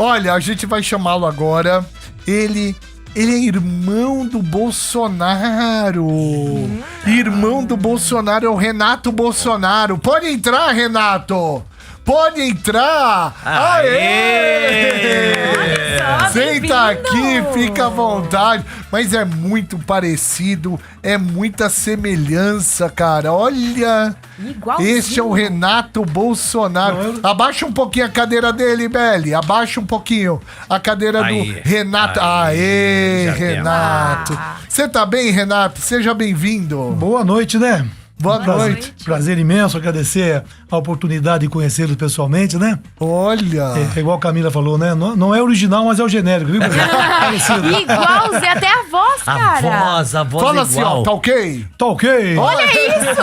Olha, a gente vai chamá-lo agora. Ele é irmão do Bolsonaro. Irmão do Bolsonaro é o Renato Bolsonaro. Pode entrar, Renato. Pode entrar. Aê! Senta aqui, fica à vontade. Mas é muito parecido, é muita semelhança, cara. Olha, igualzinho. Esse é o Renato Bolsonaro. Abaixa um pouquinho a cadeira dele, Beli. Abaixa um pouquinho a cadeira do Renato. Aê, Renato. Você tá bem, Renato? Seja bem-vindo. Boa noite, né? Boa noite. Prazer imenso, agradecer a oportunidade de conhecê-los pessoalmente, né? Olha. É igual a Camila falou, né? Não é original, mas é o genérico, viu? Igual, Zé, até a voz, cara. A voz Fala é assim, igual. ó, tá ok? Tá ok. Olha isso.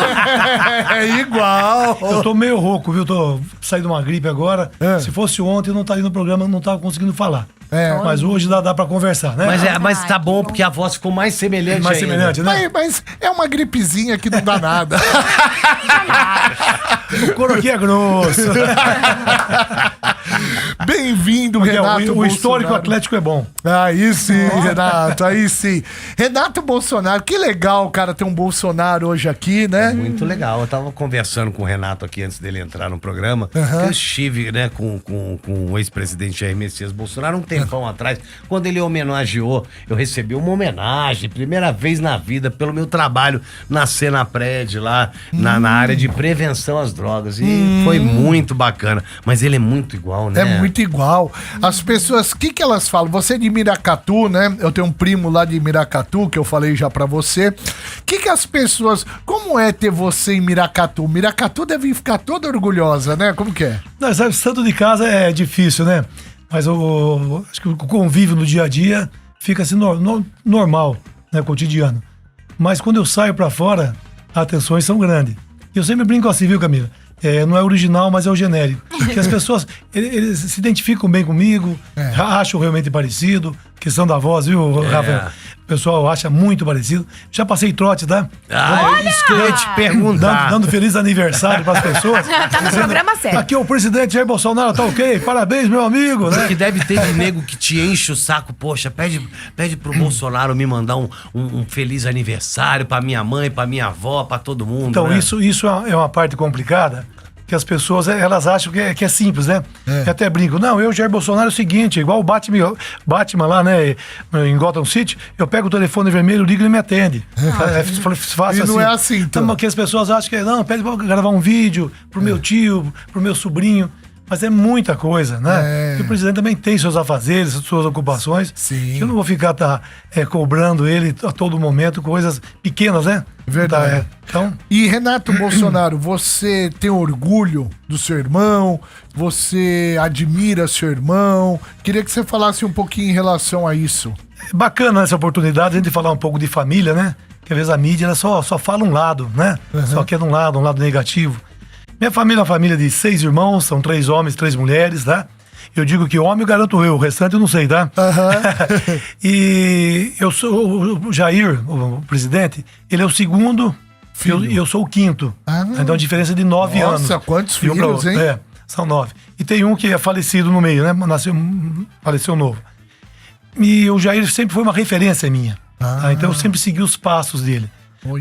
É igual. Eu tô meio rouco, viu? Tô saindo de uma gripe agora. É. Se fosse ontem, eu não estaria no programa, não tava conseguindo falar. É. Mas hoje dá pra conversar, né? Mas tá bom, porque a voz ficou mais semelhante mais ainda. semelhante, né? Mas é uma gripezinha que não dá nada. O couro aqui é grosso. Bem-vindo, Renato O histórico Bolsonaro. atlético é bom. Aí sim, Renato, aí sim. Renato Bolsonaro, que legal, cara, ter um Bolsonaro hoje aqui, né? Muito legal. Eu tava conversando com o Renato aqui antes dele entrar no programa. Eu estive, né, com o ex-presidente Jair Messias Bolsonaro um tempão atrás. Quando ele homenageou, eu recebi uma homenagem, primeira vez na vida, pelo meu trabalho na Senapred, lá na área de prevenção às drogas. E foi muito bacana. Mas ele é muito igual, né? É muito igual. As pessoas, o que elas falam? Você é de Miracatu, né? Eu tenho um primo lá de Miracatu, que eu falei já pra você. O que as pessoas... Como é ter você em Miracatu? Miracatu deve ficar toda orgulhosa, né? Como que é? Não, sabe, santo de casa é difícil, né? Mas acho que o convívio no dia a dia fica assim normal, né? Cotidiano. Mas quando eu saio pra fora, as tensões são grandes. E eu sempre brinco assim, viu, Camila? Não é original, mas é o genérico. Porque as pessoas, eles se identificam bem comigo, acham realmente parecido. Questão da voz, viu, Rafael? O pessoal acha muito parecido. Já passei trote, tá? Isso que eu ia te perguntar. Dando feliz aniversário pras pessoas. Tá no programa certo. Aqui é o presidente Jair Bolsonaro, tá ok? Parabéns, meu amigo, né? Que deve ter de nego que te enche o saco. Poxa, pede pro Bolsonaro me mandar um feliz aniversário pra minha mãe, pra minha avó, pra todo mundo. Então, né? isso é uma parte complicada, que as pessoas, elas acham que é simples, né? Eu até brinco. Não, eu, Jair Bolsonaro, é o seguinte, igual o Batman lá, né, em Gotham City, eu pego o telefone vermelho, ligo e ele me atende. Fácil E não é assim, então. Porque as pessoas acham que, não, pede pra gravar um vídeo pro meu tio, pro meu sobrinho. Mas é muita coisa, né? E o presidente também tem seus afazeres, suas ocupações. Sim. Que eu não vou ficar cobrando ele a todo momento, coisas pequenas, né? Verdade. Então, E Renato Bolsonaro, você tem orgulho do seu irmão? Você admira seu irmão? Queria que você falasse um pouquinho em relação a isso. é bacana essa oportunidade, a gente falar um pouco de família, né? Que às vezes a mídia ela só fala um lado, né? Só quer um lado negativo. Minha família é uma família de 6 irmãos, são 3 homens, 3 mulheres, tá? Eu digo que homem eu garanto eu, o restante eu não sei, tá? E eu sou o Jair, o presidente, ele é o segundo, eu sou o quinto. Então a diferença é de 9 anos. Nossa, quantos De um pra filhos, outro. hein? São 9. E tem um que é falecido no meio, né? Faleceu novo. E o Jair sempre foi uma referência minha. Tá? Então eu sempre segui os passos dele.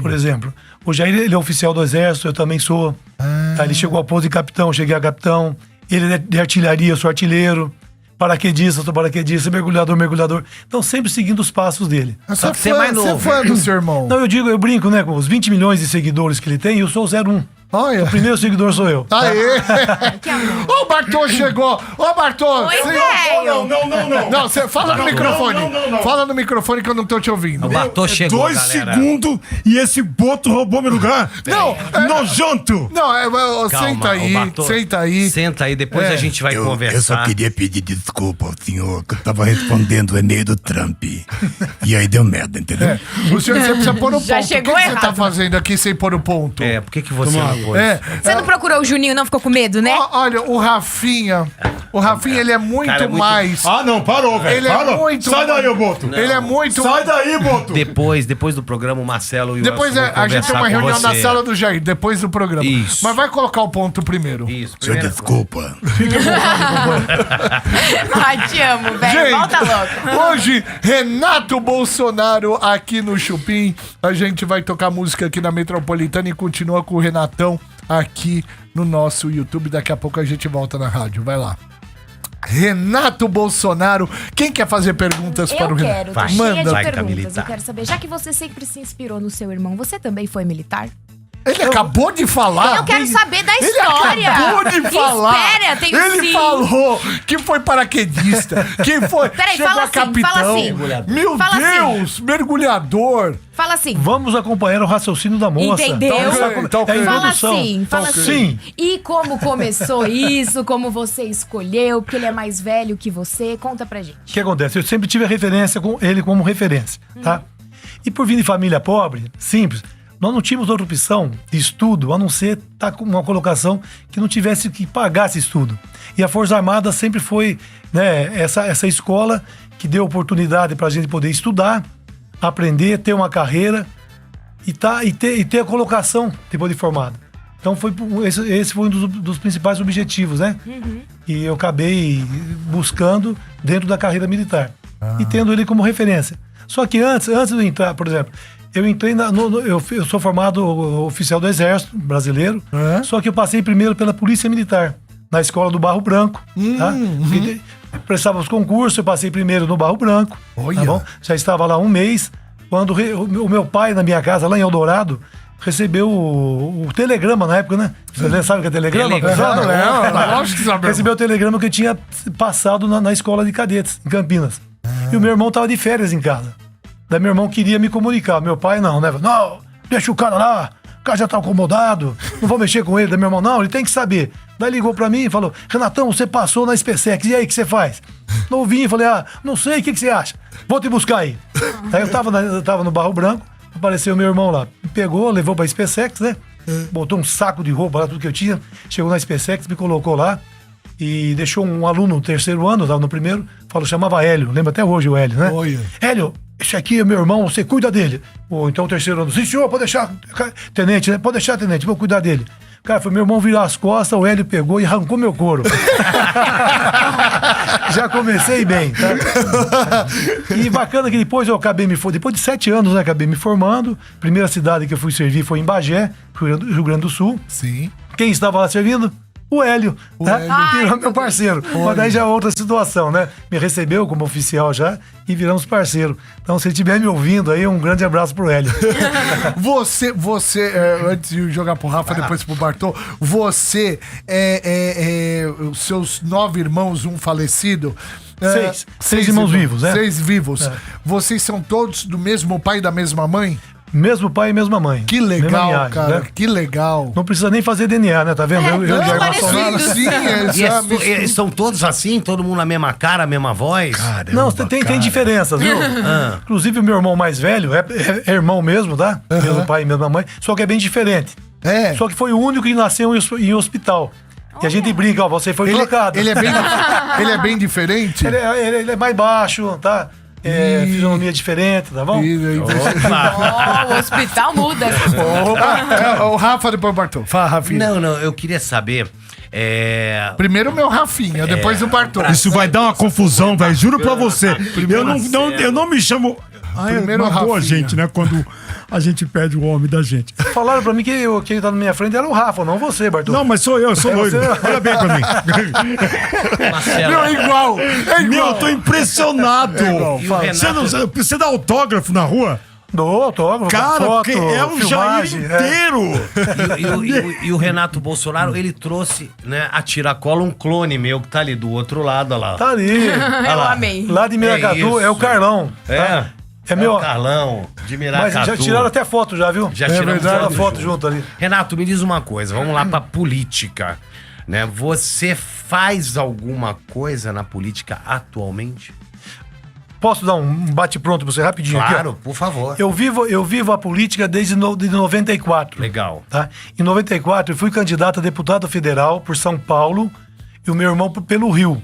Por exemplo, o Jair ele é oficial do Exército, eu também sou. Tá? Ele chegou ao posto de capitão, eu cheguei a capitão. Ele é de artilharia, eu sou artilheiro. Paraquedista, eu sou paraquedista. Mergulhador. Então sempre seguindo os passos dele. Você que você é mais Você é novo. fã do seu irmão? Não, eu brinco, né? Com os 20 milhões de seguidores que ele tem, eu sou o 01. Olha. O primeiro seguidor sou eu. Aê! Ô, o Bartô chegou! Ô, Bartô! Oi, você- velho. Não, você fala no microfone. Fala no microfone que eu não tô te ouvindo. O Bartô chegou, 2 galera. segundos e esse boto roubou meu lugar. Não, Nojento. Não, Calma, senta aí, ô, Bartô. senta aí. Senta aí, depois a gente vai Eu só conversar. queria pedir desculpa ao senhor, que eu tava respondendo o e-mail do Trump. E aí deu merda, entendeu? O senhor, você precisa pôr o Já ponto. chegou O que você tá errado. fazendo aqui sem pôr o ponto? Por que você não depois. Você não procurou o Juninho, não? Ficou com medo, né? Olha, o Rafinha, ele é muito, Cara, é muito- mais... Ah, não, parou, velho. Ele Parou. é muito... Sai daí, ô Boto. Ele é muito... Sai daí, Boto. Depois do programa, o Marcelo e o Depois Elcio vão a gente tem uma conversar com reunião na você. sala do Jair, depois do programa. Isso. Mas vai colocar o ponto primeiro. Isso, Senhor, primeira desculpa. Ai, te amo, velho. Volta logo. Hoje, Renato Bolsonaro aqui no Chupim. A gente vai tocar música aqui na Metropolitana e continua com o Renatão aqui no nosso YouTube. Daqui a pouco a gente volta na rádio. Vai lá. Renato Bolsonaro. Quem quer fazer perguntas para o Eu Renato? quero, tô Vai. cheia Manda. de Vai, perguntas. Camilita. Eu quero saber, já que você sempre se inspirou no seu irmão, você também foi militar? Ele acabou de falar. Eu quero saber da Ele história. acabou de falar. Espera, tem Ele sim. falou que foi paraquedista, que foi... Peraí, chegou fala a assim, capitão. fala assim. Meu Fala Deus, mergulhador. Fala assim. Vamos acompanhar o raciocínio da moça. Entendeu? Tá ok. É a Fala introdução. assim, fala ok. assim. E como começou isso, como você escolheu, porque ele é mais velho que você, conta pra gente. O que acontece? Eu sempre tive a referência com ele como referência, tá? E por vir de família pobre, simples, nós não tínhamos outra opção de estudo a não ser estar com uma colocação que não tivesse que pagar esse estudo. E a Força Armada sempre foi, né, essa escola que deu oportunidade para a gente poder estudar, aprender, ter uma carreira e ter a colocação depois de formado. Então esse foi um dos principais objetivos, né? E eu acabei buscando dentro da carreira militar. E tendo ele como referência. Só que antes de eu entrar, por exemplo, eu entrei eu sou formado oficial do Exército Brasileiro, só que eu passei primeiro pela Polícia Militar, na escola do Barro Branco, tá? Prestava os concursos, eu passei primeiro no Barro Branco, Olha. tá bom? Já estava lá um mês, quando o meu pai, na minha casa, lá em Eldorado, recebeu o telegrama na época, né? Você sabe o que é telegrama? Lógico que sabemos. Recebeu o telegrama que eu tinha passado na escola de cadetes, em Campinas. E o meu irmão tava de férias em casa. Daí meu irmão queria me comunicar. Meu pai não, né? Não, deixa o cara lá, o cara já tá acomodado, não vou mexer com ele. Daí meu irmão, não, ele tem que saber. Daí ligou pra mim e falou, Renatão, você passou na SpaceX, e aí, o que você faz? Novinho, falei, não sei, o que você acha? Vou te buscar aí. Aí eu tava no Barro Branco, apareceu meu irmão lá. Me pegou, levou pra SpaceX, né? Botou um saco de roupa lá, tudo que eu tinha. Chegou na SpaceX, me colocou lá. E deixou um aluno no terceiro ano, eu tava no primeiro, chamava Hélio, lembra até hoje o Hélio, né? Olha. Hélio, esse aqui é meu irmão, você cuida dele. Ou então o terceiro ano, sim senhor, pode deixar, tenente, né? Pode deixar, tenente, vou cuidar dele. Cara, foi meu irmão virar as costas, o Hélio pegou e arrancou meu couro. Já comecei bem, tá? E bacana que depois eu acabei depois de 7 anos, né, acabei me formando. Primeira cidade que eu fui servir foi em Bagé, Rio Grande do Sul. Sim. Quem estava lá servindo? O Hélio, tá? Hélio. Virou meu parceiro. Mas daí já é outra situação, né? Me recebeu como oficial já e viramos parceiro. Então, se ele estiver me ouvindo aí, um grande abraço pro Hélio. Você antes de jogar pro Rafa, depois pro Bartô, você os seus 9 irmãos, um falecido. Seis irmãos vivos, né? 6 vivos. É. Vocês são todos do mesmo pai e da mesma mãe? Mesmo pai e mesma mãe. Que Mesma legal, linhagem, cara. né? Que legal. Não precisa nem fazer DNA, né? Tá vendo? Eu Não, Jair mas Bolsonaro. sim, E são todos assim? Todo mundo na mesma cara, a mesma voz? Não, tem diferenças, viu? Inclusive o meu irmão mais velho é irmão mesmo, tá? Mesmo pai e mesma mãe, só que é bem diferente. É. Só que foi o único que nasceu em hospital. Que a gente brinca, ó, você foi trocado. Ele é bem diferente? Ele é mais baixo, tá? Fisionomia diferente, tá bom? O hospital muda. O Rafa, depois o Bartô. Fala, Rafinha. Não, eu queria saber. Primeiro o meu Rafinha, depois o Bartô. Isso vai dar uma confusão, velho. Juro pra você. Eu não me chamo. Primeiro matou a Rafinha. gente, né? Quando a gente perde o homem da gente. Falaram pra mim que quem tá na minha frente era o Rafa, não você, Bartô. Não, mas sou eu sou loiro. você. Olha bem pra mim. Marcelo, Meu, é igual. Meu, eu tô impressionado. E o Renato? Você dá autógrafo na rua? Dou autógrafo, Cara, foto, porque é o Jair filmagem, inteiro. E o Renato Bolsonaro, ele trouxe, né, a tiracola um clone meu que tá ali do outro lado, olha lá. Tá ali. Eu amei. Lá de Miracatu é o Carlão. tá? É meu. o Carlão, de Miracatu. Mas já tiraram até foto, já, viu? Já tiramos Tiraram foto foto junto ali. Renato, me diz uma coisa, vamos lá pra política, né? Você faz alguma coisa na política atualmente? posso dar um bate-pronto pra você rapidinho aqui? Claro, por favor. Eu vivo a política desde de 94. Legal. Tá? Em 94, eu fui candidato a deputado federal por São Paulo e o meu irmão pelo Rio.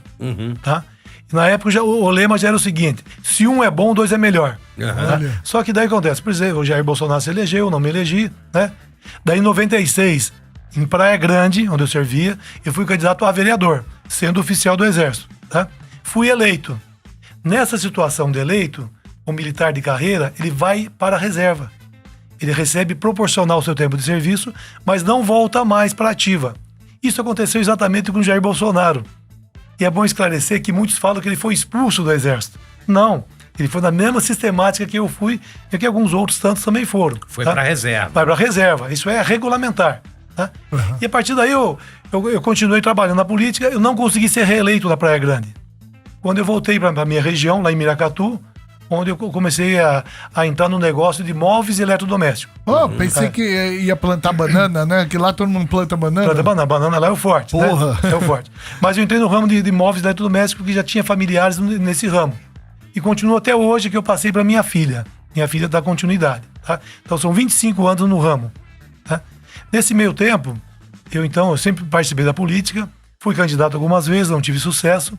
Tá? E na época o lema já era o seguinte: se um é bom, dois é melhor. Tá? Só que daí acontece, por exemplo, o Jair Bolsonaro se elegeu, eu não me elegi, né? Daí em 96, em Praia Grande, onde eu servia, eu fui candidato a vereador, sendo oficial do Exército. Tá? Fui eleito. Nessa situação de eleito, o militar de carreira, ele vai para a reserva. Ele recebe proporcional ao seu tempo de serviço, mas não volta mais para a ativa. Isso aconteceu exatamente com o Jair Bolsonaro. E é bom esclarecer que muitos falam que ele foi expulso do Exército. Não, ele foi na mesma sistemática que eu fui e que alguns outros tantos também foram. Foi tá? para reserva. Vai para reserva, isso é regulamentar. Tá? E a partir daí eu continuei trabalhando na política, eu não consegui ser reeleito na Praia Grande. Quando eu voltei para a minha região, lá em Miracatu, onde eu comecei a entrar no negócio de móveis e eletrodomésticos. Pensei que ia plantar banana, né? Que lá todo mundo planta banana. Planta banana lá é o forte. Porra. Né? É o forte. Mas eu entrei no ramo de móveis e eletrodomésticos porque já tinha familiares nesse ramo. E continuo até hoje, que eu passei para minha filha. Minha filha dá continuidade. Tá? Então são 25 anos no ramo. Tá? Nesse meio tempo, eu sempre participei da política, fui candidato algumas vezes, não tive sucesso.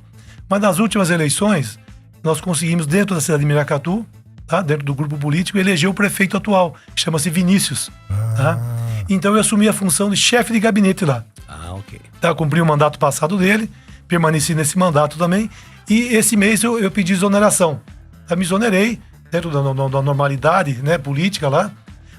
Mas nas últimas eleições, nós conseguimos, dentro da cidade de Miracatu, tá? Dentro do grupo político, eleger o prefeito atual, que chama-se Vinícius. Tá? Então eu assumi a função de chefe de gabinete lá. Ok. Tá? Cumpri o mandato passado dele, permaneci nesse mandato também, e esse mês eu pedi exoneração. Eu me exonerei, dentro da normalidade, né, política lá,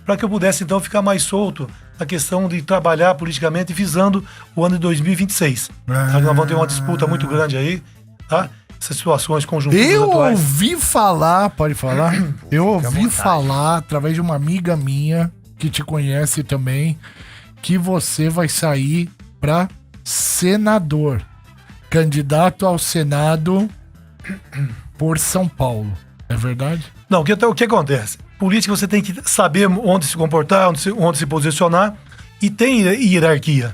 para que eu pudesse então ficar mais solto na questão de trabalhar politicamente visando o ano de 2026. Tá? Nós vamos ter uma disputa muito grande aí, tá? Essas situações conjunturas Eu atuais. ouvi falar, pode falar? Eu ouvi falar, através de uma amiga minha, que te conhece também, que você vai sair pra senador. Candidato ao Senado por São Paulo. É verdade? Não, o que acontece? Política você tem que saber onde se comportar, onde se posicionar, e tem hierarquia,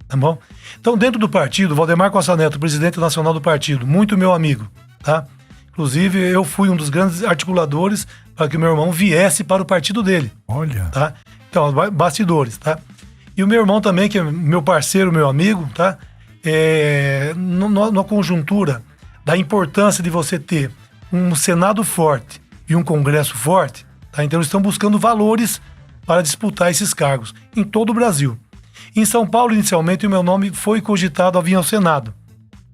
tá bom? Então, dentro do partido, Valdemar Costa Neto, presidente nacional do partido, muito meu amigo, tá? Inclusive, eu fui um dos grandes articuladores para que o meu irmão viesse para o partido dele. Olha. Tá? Então, bastidores, tá? E o meu irmão também, que é meu parceiro, meu amigo, tá? Na conjuntura da importância de você ter um Senado forte e um Congresso forte, tá? Então eles estão buscando valores para disputar esses cargos em todo o Brasil. Em São Paulo, inicialmente, o meu nome foi cogitado a vir ao Senado,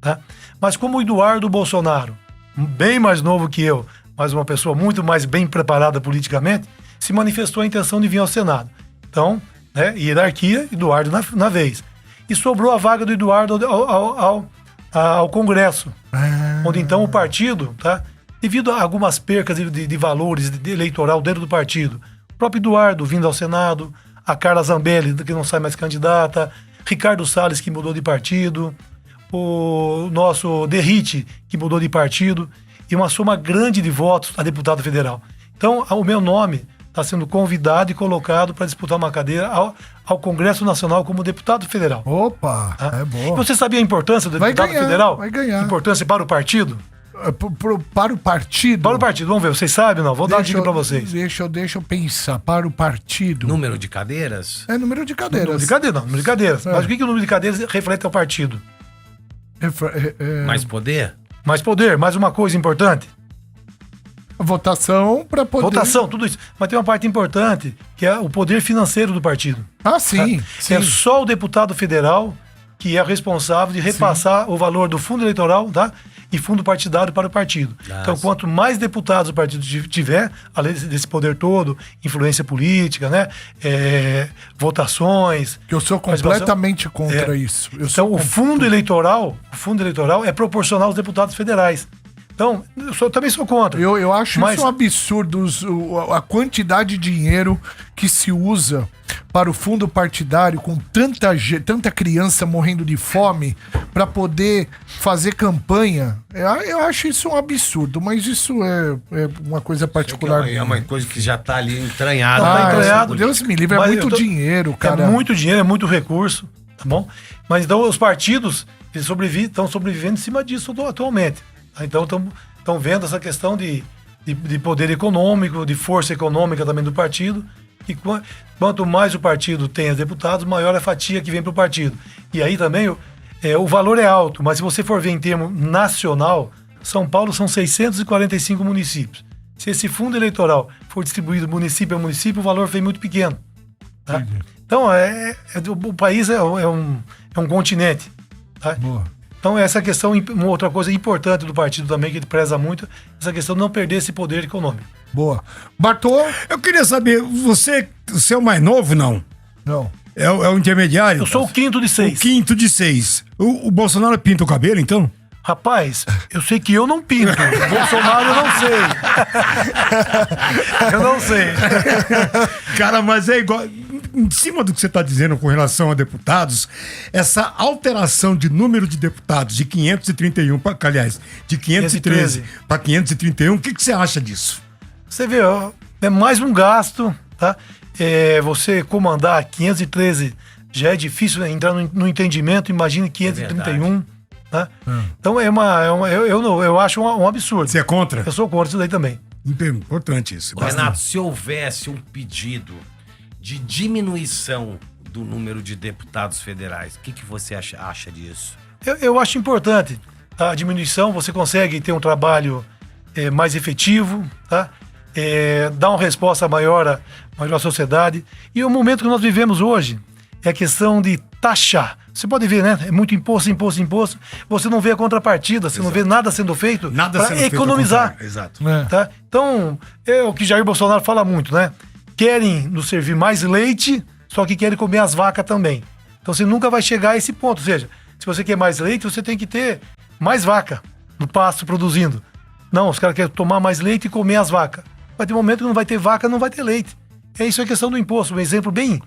tá? Mas como o Eduardo Bolsonaro, bem mais novo que eu, mas uma pessoa muito mais bem preparada politicamente, se manifestou a intenção de vir ao Senado. Então, né, hierarquia, Eduardo na vez. E sobrou a vaga do Eduardo ao Congresso, onde então o partido, tá, devido a algumas percas de valores de eleitoral dentro do partido, o próprio Eduardo vindo ao Senado, a Carla Zambelli, que não sai mais candidata, Ricardo Salles, que mudou de partido, o nosso Derrite, que mudou de partido, e uma soma grande de votos a deputado federal. Então, o meu nome está sendo convidado e colocado para disputar uma cadeira ao Congresso Nacional como deputado federal. Opa, tá? É bom. Você sabia a importância do Vai deputado ganhar, federal? vai ganhar. Importância para o partido? Para o partido? Para o partido, vamos ver, vocês sabem ou não? Vou dar uma dica para vocês. Deixa eu pensar. Para o partido. Número de cadeiras? É número de cadeiras. Número de cadeiras. Mas o que o número de cadeiras reflete ao partido? Mais poder? Mais poder, mais uma coisa importante. Votação para poder... Votação, tudo isso. Mas tem uma parte importante, que é o poder financeiro do partido. Ah, sim. Tá? Sim. É só o deputado federal que é responsável de repassar o valor do fundo eleitoral, tá? E fundo partidário para o partido. Então, quanto mais deputados o partido tiver, além desse poder todo, influência política, né? Votações... Que eu sou completamente contra isso. Então, o fundo eleitoral é proporcional aos deputados federais. Então, eu também sou contra. Eu acho isso um absurdo, a quantidade de dinheiro que se usa para o fundo partidário, com tanta criança morrendo de fome, para poder fazer campanha. Eu acho isso um absurdo, mas isso é uma coisa particular. É uma coisa que já está ali entranhada. Tá entranhado. Deus me livre, é muito dinheiro, cara. É muito dinheiro, é muito recurso, tá bom? Mas então os partidos estão sobrevivendo em cima disso atualmente. Então estão vendo essa questão de poder econômico, de força econômica também do partido. E quanto mais o partido tem deputados, maior a fatia que vem para o partido. E aí também o valor é alto, mas se você for ver em termo nacional, São Paulo são 645 municípios. Se esse fundo eleitoral for distribuído município a município, o valor foi muito pequeno. Tá? Então, o país é um continente. Tá? Boa. Então, essa questão, uma outra coisa importante do partido também, que ele preza muito, essa questão de não perder esse poder econômico. Boa. Bartô? Eu queria saber, você é o mais novo, não? Não. É o intermediário? Eu sou o quinto de 6. O quinto de 6. O Bolsonaro pinta o cabelo, então? Rapaz, eu sei que eu não pinto. O Bolsonaro eu não sei. Eu não sei. Cara, mas é igual... Em cima do que você está dizendo com relação a deputados, essa alteração de número de deputados de 531, aliás, de 513 para 531, o que você acha disso? Você vê, ó, é mais um gasto, tá? Você comandar 513 já é difícil, né? Entrar no entendimento, imagine 531. Tá? Então eu acho um absurdo. Você é contra? Eu sou contra isso daí também. Importante isso. Renato, se houvesse um pedido de diminuição do número de deputados federais, o que você acha disso? Eu acho importante a diminuição, você consegue ter um trabalho mais efetivo, tá? Dar uma resposta maior à sociedade. E o momento que nós vivemos hoje é a questão de taxar. Você pode ver, né? É muito imposto. Você não vê a contrapartida, você não vê nada sendo feito para economizar. Exato. Tá? Então, é o que Jair Bolsonaro fala muito, né? Querem nos servir mais leite, só que querem comer as vacas também. Então você nunca vai chegar a esse ponto. Ou seja, se você quer mais leite, você tem que ter mais vaca no pasto produzindo. Não, os caras querem tomar mais leite e comer as vacas. Vai ter um momento que não vai ter vaca, não vai ter leite. Isso é questão do imposto. Um exemplo bem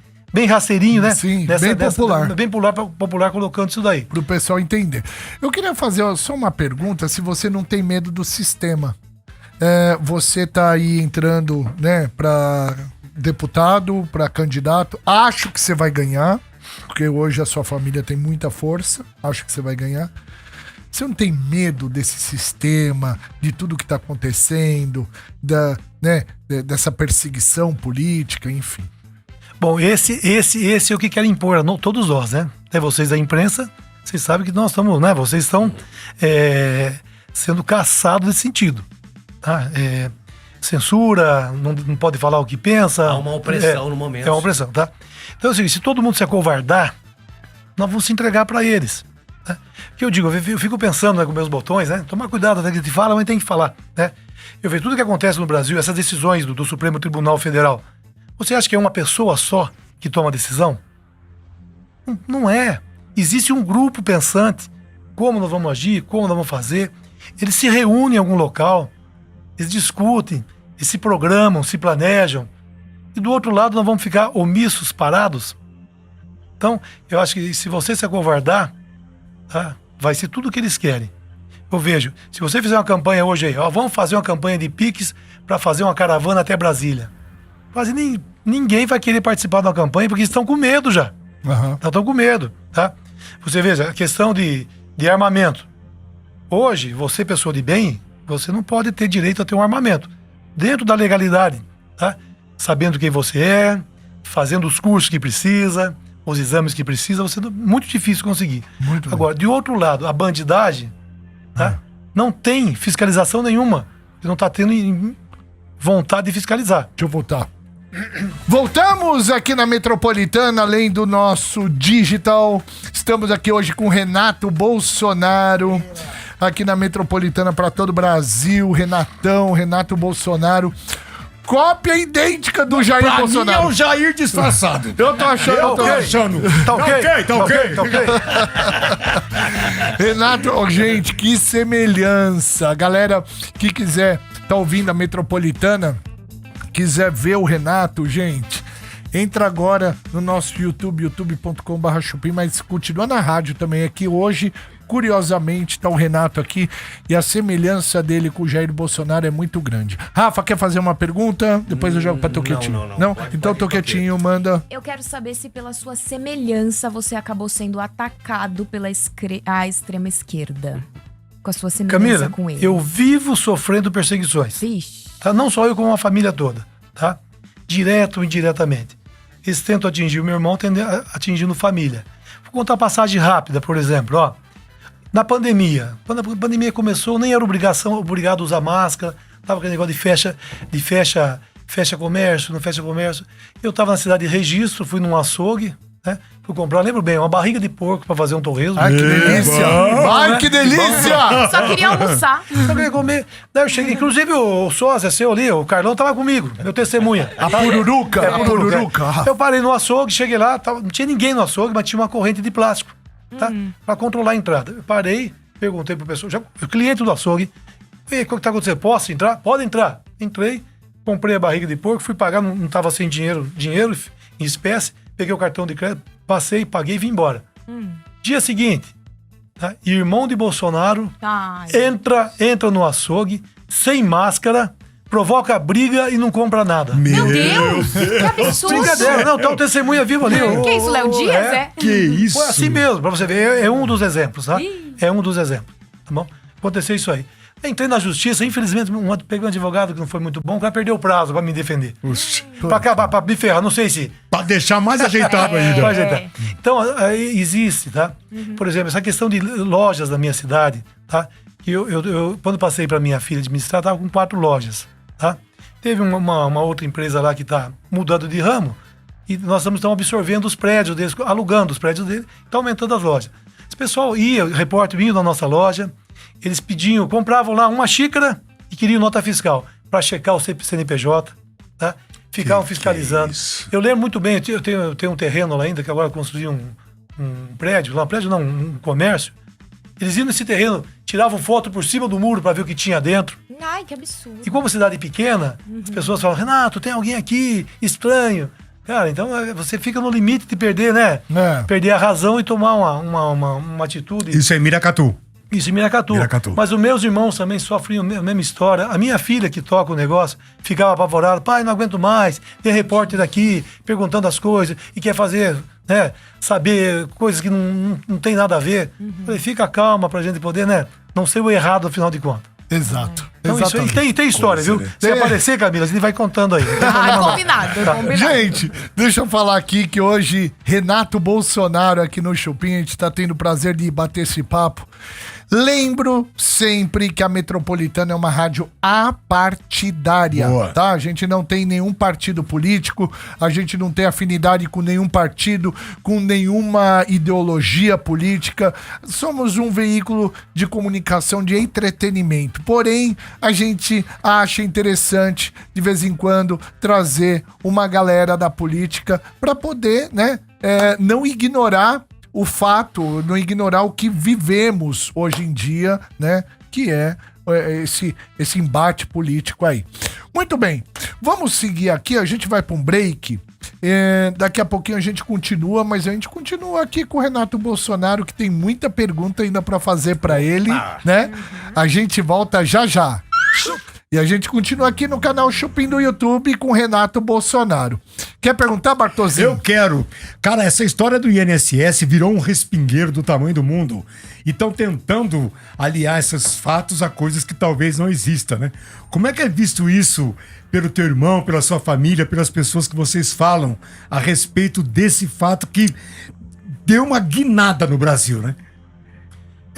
rasteirinho, né? Sim, bem popular. Bem popular colocando isso daí. Pro pessoal entender. Eu queria fazer só uma pergunta, se você não tem medo do sistema. Você tá aí entrando, né, pra deputado, pra candidato. Acho que você vai ganhar, porque hoje a sua família tem muita força. Acho que você vai ganhar. Você não tem medo desse sistema, de tudo que tá acontecendo, dessa perseguição política, enfim? Bom, esse é o que querem impor, todos nós, né? Até vocês da imprensa, vocês sabem que nós estamos, né? Vocês estão sendo caçados nesse sentido. Tá? Censura, não pode falar o que pensa. Há uma opressão no momento. É uma opressão, tá? Então, assim, se todo mundo se acovardar, nós vamos se entregar para eles. Né? Que eu digo, eu fico pensando, né, com meus botões, né? Tomar cuidado até que te fala, mas tem que falar, né? Eu vejo tudo que acontece no Brasil, essas decisões do Supremo Tribunal Federal. Você acha que é uma pessoa só que toma a decisão? Não é. Existe um grupo pensante. Como nós vamos agir, como nós vamos fazer. Eles se reúnem em algum local, eles discutem, eles se programam, se planejam. E do outro lado nós vamos ficar omissos, parados. Então, eu acho que se você se acovardar, tá, vai ser tudo o que eles querem. Eu vejo, se você fizer uma campanha hoje aí, vamos fazer uma campanha de Pix para fazer uma caravana até Brasília. Quase ninguém vai querer participar de uma campanha porque estão com medo já. Estão com medo, tá? Você veja, a questão de armamento. Hoje, você, pessoa de bem, você não pode ter direito a ter um armamento. Dentro da legalidade, tá? Sabendo quem você é, fazendo os cursos que precisa, os exames que precisa, muito difícil conseguir. Agora, de outro lado, a bandidagem, tá? Não tem fiscalização nenhuma. Você não está tendo vontade de fiscalizar. Deixa eu voltar. Voltamos aqui na Metropolitana, além do nosso digital. Estamos aqui hoje com Renato Bolsonaro, aqui na Metropolitana para todo o Brasil. Renato Bolsonaro. Cópia idêntica do Jair Bolsonaro. Mim é o Jair disfarçado. Eu tô achando. Tá ok. Renato, gente, que semelhança. Galera que quiser tá ouvindo a Metropolitana, quiser ver o Renato, gente, entra agora no nosso YouTube, youtube.com/chupim, mas continua na rádio também. Aqui hoje, curiosamente, tá o Renato aqui e a semelhança dele com o Jair Bolsonaro é muito grande. Rafa, quer fazer uma pergunta? Depois eu jogo pra Toquetinho. Não? Então Toquetinho, manda. Eu quero saber se pela sua semelhança você acabou sendo atacado pela a extrema esquerda. com a sua semelhança Camila, com ele? eu vivo sofrendo perseguições. Vixe. Tá? Não só eu, como a família toda. Tá? Direto ou indiretamente. Eles tentam atingir o meu irmão, atingindo família. Vou contar uma passagem rápida, por exemplo. Ó, na pandemia, quando a pandemia começou, nem era obrigado a usar máscara. Tava aquele negócio de fecha comércio, não fecha comércio. Eu estava na cidade de Registro, fui num açougue, né? Fui comprar, lembro bem, uma barriga de porco para fazer um torresmo. Ai, que delícia! Ai, que delícia! Só queria almoçar. Eu queria comer. Daí eu cheguei, inclusive o sósia seu ali, o Carlão, tava comigo, meu testemunha. A pururuca, a pururuca. Eu parei no açougue, cheguei lá, não tinha ninguém no açougue, mas tinha uma corrente de plástico, tá? Pra controlar a entrada. Eu parei, perguntei pro pessoal, o cliente do açougue, e o que tá acontecendo? Posso entrar? Pode entrar. Entrei, comprei a barriga de porco, fui pagar, não tava sem dinheiro em espécie, peguei o cartão de crédito, passei, paguei e vim embora. Dia seguinte, tá? Irmão de Bolsonaro Ai. entra no açougue, sem máscara, provoca briga e não compra nada. Meu Deus! Que absurdo! Brincadeira, não, tá o testemunha vivo ali. Que isso, Léo Dias, é? Que isso? Foi assim mesmo, pra você ver, é um dos exemplos, tá? Ih. É um dos exemplos, tá bom? Aconteceu isso aí. Entrei na justiça, infelizmente, peguei um advogado que não foi muito bom, o cara perdeu o prazo pra me defender. Pra acabar, pra me ferrar, não sei se... Pra deixar mais ajeitado ainda. Pra ajeitar. Então, aí existe, tá? Por exemplo, essa questão de lojas da minha cidade, tá? Eu quando passei pra minha filha administrar, tava com 4 lojas, tá? Teve uma outra empresa lá que tá mudando de ramo e nós estamos absorvendo os prédios deles, alugando os prédios deles, tá aumentando as lojas. Esse pessoal ia, o repórter vinha na nossa loja, eles pediam, compravam lá uma xícara e queriam nota fiscal para checar o CNPJ, tá? Ficavam fiscalizando. Eu lembro muito bem, eu tenho um terreno lá ainda, que agora construí um prédio, lá, um comércio. Eles iam nesse terreno, tiravam foto por cima do muro para ver o que tinha dentro. Ai, que absurdo. E como cidade pequena, as pessoas falam, Renato, tem alguém aqui estranho. Cara, então você fica no limite de perder, né? É. Perder a razão e tomar uma atitude. Isso é Miracatu. Isso, em Miracatu. Mas os meus irmãos também sofriam a mesma história. A minha filha, que toca o negócio, ficava apavorada. Pai, não aguento mais. Tem repórter aqui perguntando as coisas e quer fazer, né, saber coisas que não tem nada a ver. Falei, fica calma pra gente poder, né, não ser o errado, afinal de contas. Exato. Então, isso aí tem história, viu? Se aparecer, Camila, a gente vai contando aí. Não tem problema não. Combinado. Gente, deixa eu falar aqui que hoje Renato Bolsonaro aqui no Chupim, a gente tá tendo o prazer de bater esse papo. Lembro sempre que a Metropolitana é uma rádio apartidária, tá? A gente não tem nenhum partido político, a gente não tem afinidade com nenhum partido, com nenhuma ideologia política. Somos um veículo de comunicação, de entretenimento. Porém, a gente acha interessante, de vez em quando, trazer uma galera da política para poder, né, não ignorar o fato, não ignorar o que vivemos hoje em dia, né? Que é esse embate político aí. Muito bem, vamos seguir aqui, a gente vai para um break. Daqui a pouquinho a gente continua, mas a gente continua aqui com o Renato Bolsonaro, que tem muita pergunta ainda para fazer para ele, né? A gente volta já já. E a gente continua aqui no canal Chupim do YouTube com o Renato Bolsonaro. Quer perguntar, Bartosinho? Eu quero. Cara, essa história do INSS virou um respingueiro do tamanho do mundo. E estão tentando aliar esses fatos a coisas que talvez não existam, né? Como é que é visto isso pelo teu irmão, pela sua família, pelas pessoas que vocês falam a respeito desse fato que deu uma guinada no Brasil, né?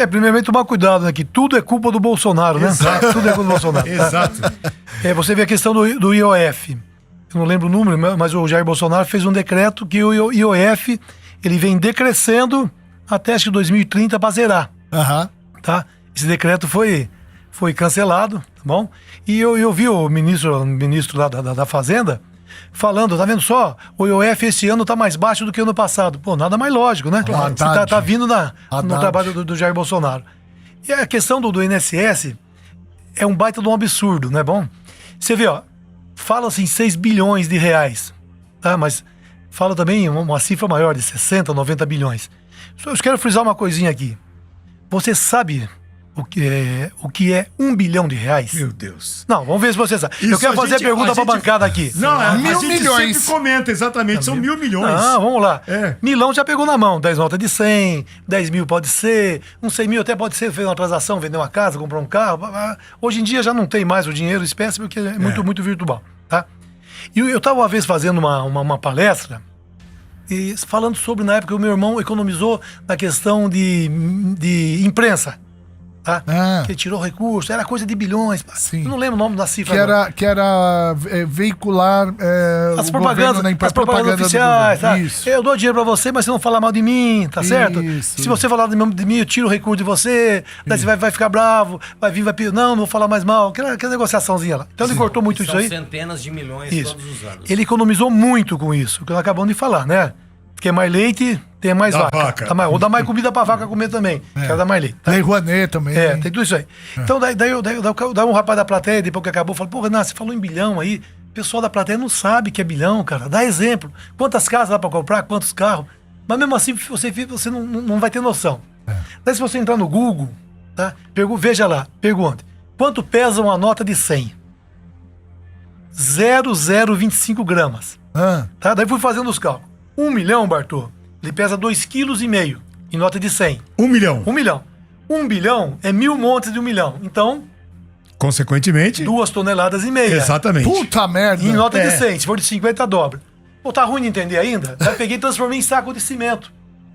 Primeiramente tomar cuidado, né? Que tudo é culpa do Bolsonaro, né? Exato. Tudo é culpa do Bolsonaro. Exato. Você vê a questão do IOF. Eu não lembro o número, mas o Jair Bolsonaro fez um decreto que o IOF ele vem decrescendo até acho que 2030 para zerar. Tá? Esse decreto foi cancelado, tá bom? E eu vi o ministro lá da Fazenda falando, tá vendo só? O IOF esse ano tá mais baixo do que ano passado. Pô, nada mais lógico, né? Claro, tá vindo no trabalho do Jair Bolsonaro. E a questão do INSS é um baita de um absurdo, não é bom? Você vê, ó, fala assim 6 bilhões de reais, tá? Mas fala também uma cifra maior de 60, 90 bilhões. Eu quero frisar uma coisinha aqui. Você sabe o que é 1 bilhão de reais? Meu Deus. Não, vamos ver se você sabe. Isso Eu quero a fazer gente- a pergunta a pra gente- bancada aqui. Não, a 1.000 gente milhões. sempre comenta, exatamente, são 1.000 milhões. Não, vamos lá. É. Milão já pegou na mão. 10 notas de 100, 10 mil pode ser, uns 100 mil até pode ser, fez uma transação, vender uma casa, comprar um carro. Blá, blá. Hoje em dia já não tem mais o dinheiro espécie porque é muito virtual, tá? E eu estava uma vez fazendo uma palestra e falando sobre, na época, o meu irmão economizou na questão de imprensa. Tá? Que ele tirou recurso, era coisa de bilhões. Sim. Eu não lembro o nome da cifra. Que era veicular As o propagandas, governo na as propagandas propaganda do oficiais, governo. tá? Isso. Eu dou dinheiro pra você, mas você não fala mal de mim, tá certo? Isso. Se você falar de mim, eu tiro o recurso de você, daí você vai ficar bravo, vai pedir, não vou falar mais mal, aquela negociaçãozinha lá. Então ele cortou muito isso São aí. centenas de milhões Isso. todos os anos. Ele economizou muito com isso, que nós acabamos de falar, né? Quer mais leite, tem mais Dá vaca. vaca. Ou dá mais comida pra vaca comer também. Quero dar mais leite. Tá? Lei Rouanet também. Tem tudo isso aí. Então, daí um rapaz da plateia, depois que acabou, falou: pô, Renato, você falou em bilhão aí. O pessoal da plateia não sabe que é bilhão, cara. Dá exemplo. Quantas casas dá pra comprar, quantos carros. Mas mesmo assim, você não vai ter noção. Daí, se você entrar no Google, tá? Veja lá, pergunta: quanto pesa uma nota de 100? 0,025 gramas. Tá? Daí fui fazendo os cálculos. 1 milhão, Bartô, ele pesa 2,5 kg em nota de 100. 1 milhão. 1 milhão. 1 bilhão é 1.000 montes de 1 milhão. Então, Consequentemente. 2,5 toneladas. Exatamente. Puta merda. Em nota É. de 100. Se for de 50, dobra. Pô, tá ruim de entender ainda? Daí eu peguei e transformei em saco de cimento.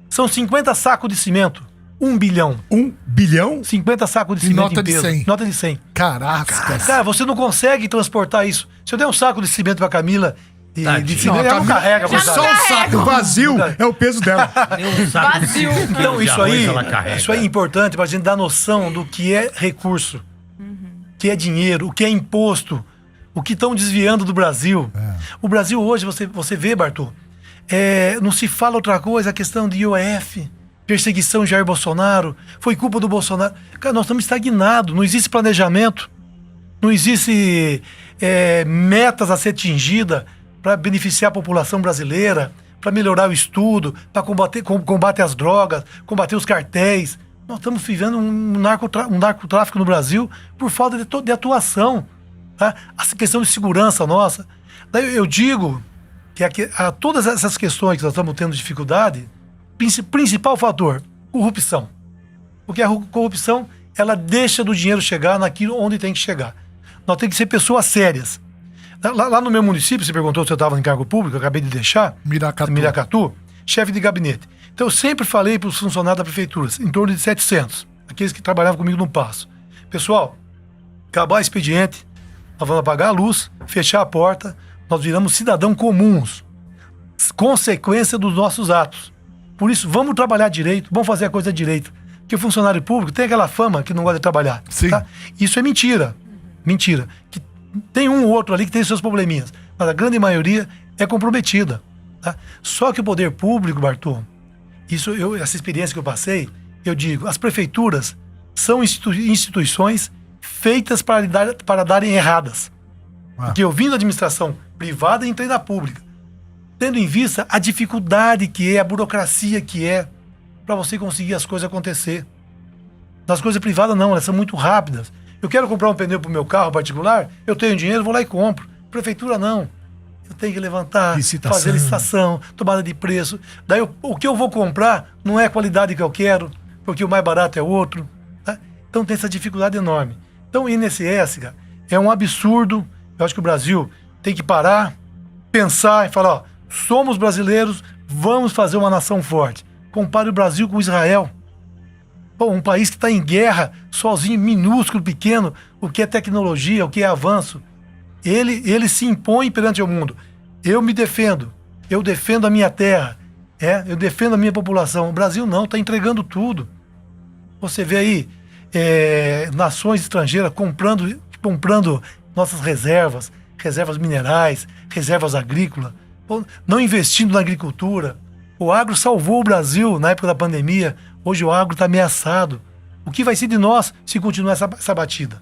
São 50 sacos de cimento. 1 bilhão. 1 bilhão? 50 sacos de Em cimento nota em de peso. 100. Nota de 100. Caraca. Cara, você não consegue transportar isso. Se eu der um saco de cimento pra Camila de Tadinho. cimento, ela não carrega. Já você não sabe. Só um carrego. saco vazio é o peso dela. Nem um saco de Vazio. 5 quilos Então, de isso arroz aí, ela carrega. isso aí é importante pra gente dar noção do que é recurso, o que é dinheiro, o que é imposto, o que estão desviando do Brasil. O Brasil hoje, você vê, Bartô, não se fala outra coisa, a questão de IOF, perseguição de Jair Bolsonaro, foi culpa do Bolsonaro. Cara, nós estamos estagnados, não existe planejamento, não existe metas a ser atingida para beneficiar a população brasileira, para melhorar o estudo, para combater as drogas, combater os cartéis. Nós estamos vivendo um narcotráfico no Brasil por falta de atuação. Tá? A questão de segurança nossa. Daí eu digo que todas essas questões que nós estamos tendo dificuldade, principal fator, corrupção. Porque a corrupção, ela deixa do dinheiro chegar naquilo onde tem que chegar. Nós temos que ser pessoas sérias. Lá no meu município, você perguntou se eu estava em cargo público, eu acabei de deixar. Miracatu, chefe de gabinete. Então eu sempre falei para os funcionários da prefeitura, em torno de 700, aqueles que trabalhavam comigo no Paço. Pessoal, acabar o expediente, nós vamos apagar a luz, fechar a porta, nós viramos cidadãos comuns. Consequência dos nossos atos. Por isso, vamos trabalhar direito, vamos fazer a coisa direito. Porque o funcionário público tem aquela fama que não gosta de trabalhar. Sim. Tá? Isso é mentira. Mentira. Que tem um ou outro ali que tem seus probleminhas, mas a grande maioria é comprometida. Tá? Só que o poder público, Bartô, essa experiência que eu passei, eu digo, as prefeituras são instituições feitas para darem erradas. Porque eu vim da administração privada e entrei na pública, tendo em vista a dificuldade que é, a burocracia que é, para você conseguir as coisas acontecer. Nas coisas privadas não, elas são muito rápidas. Eu quero comprar um pneu para o meu carro particular, eu tenho dinheiro, vou lá e compro. Prefeitura não. Eu tenho que levantar, fazer licitação, tomada de preço. Daí o que eu vou comprar não é a qualidade que eu quero, porque o mais barato é outro. Tá? Então tem essa dificuldade enorme. Então o INSS, cara, é um absurdo. Eu acho que o Brasil tem que parar, pensar e falar, ó, somos brasileiros, vamos fazer uma nação forte. Compare o Brasil com Israel. Pô, um país que está em guerra, sozinho, minúsculo, pequeno, o que é tecnologia, o que é avanço. Ele se impõe perante o mundo. Eu me defendo. Eu defendo a minha terra. Eu defendo a minha população. O Brasil não, está entregando tudo. Você vê aí nações estrangeiras comprando nossas reservas minerais, reservas agrícolas, não investindo na agricultura. O agro salvou o Brasil na época da pandemia. Hoje o agro está ameaçado. O que vai ser de nós se continuar essa batida?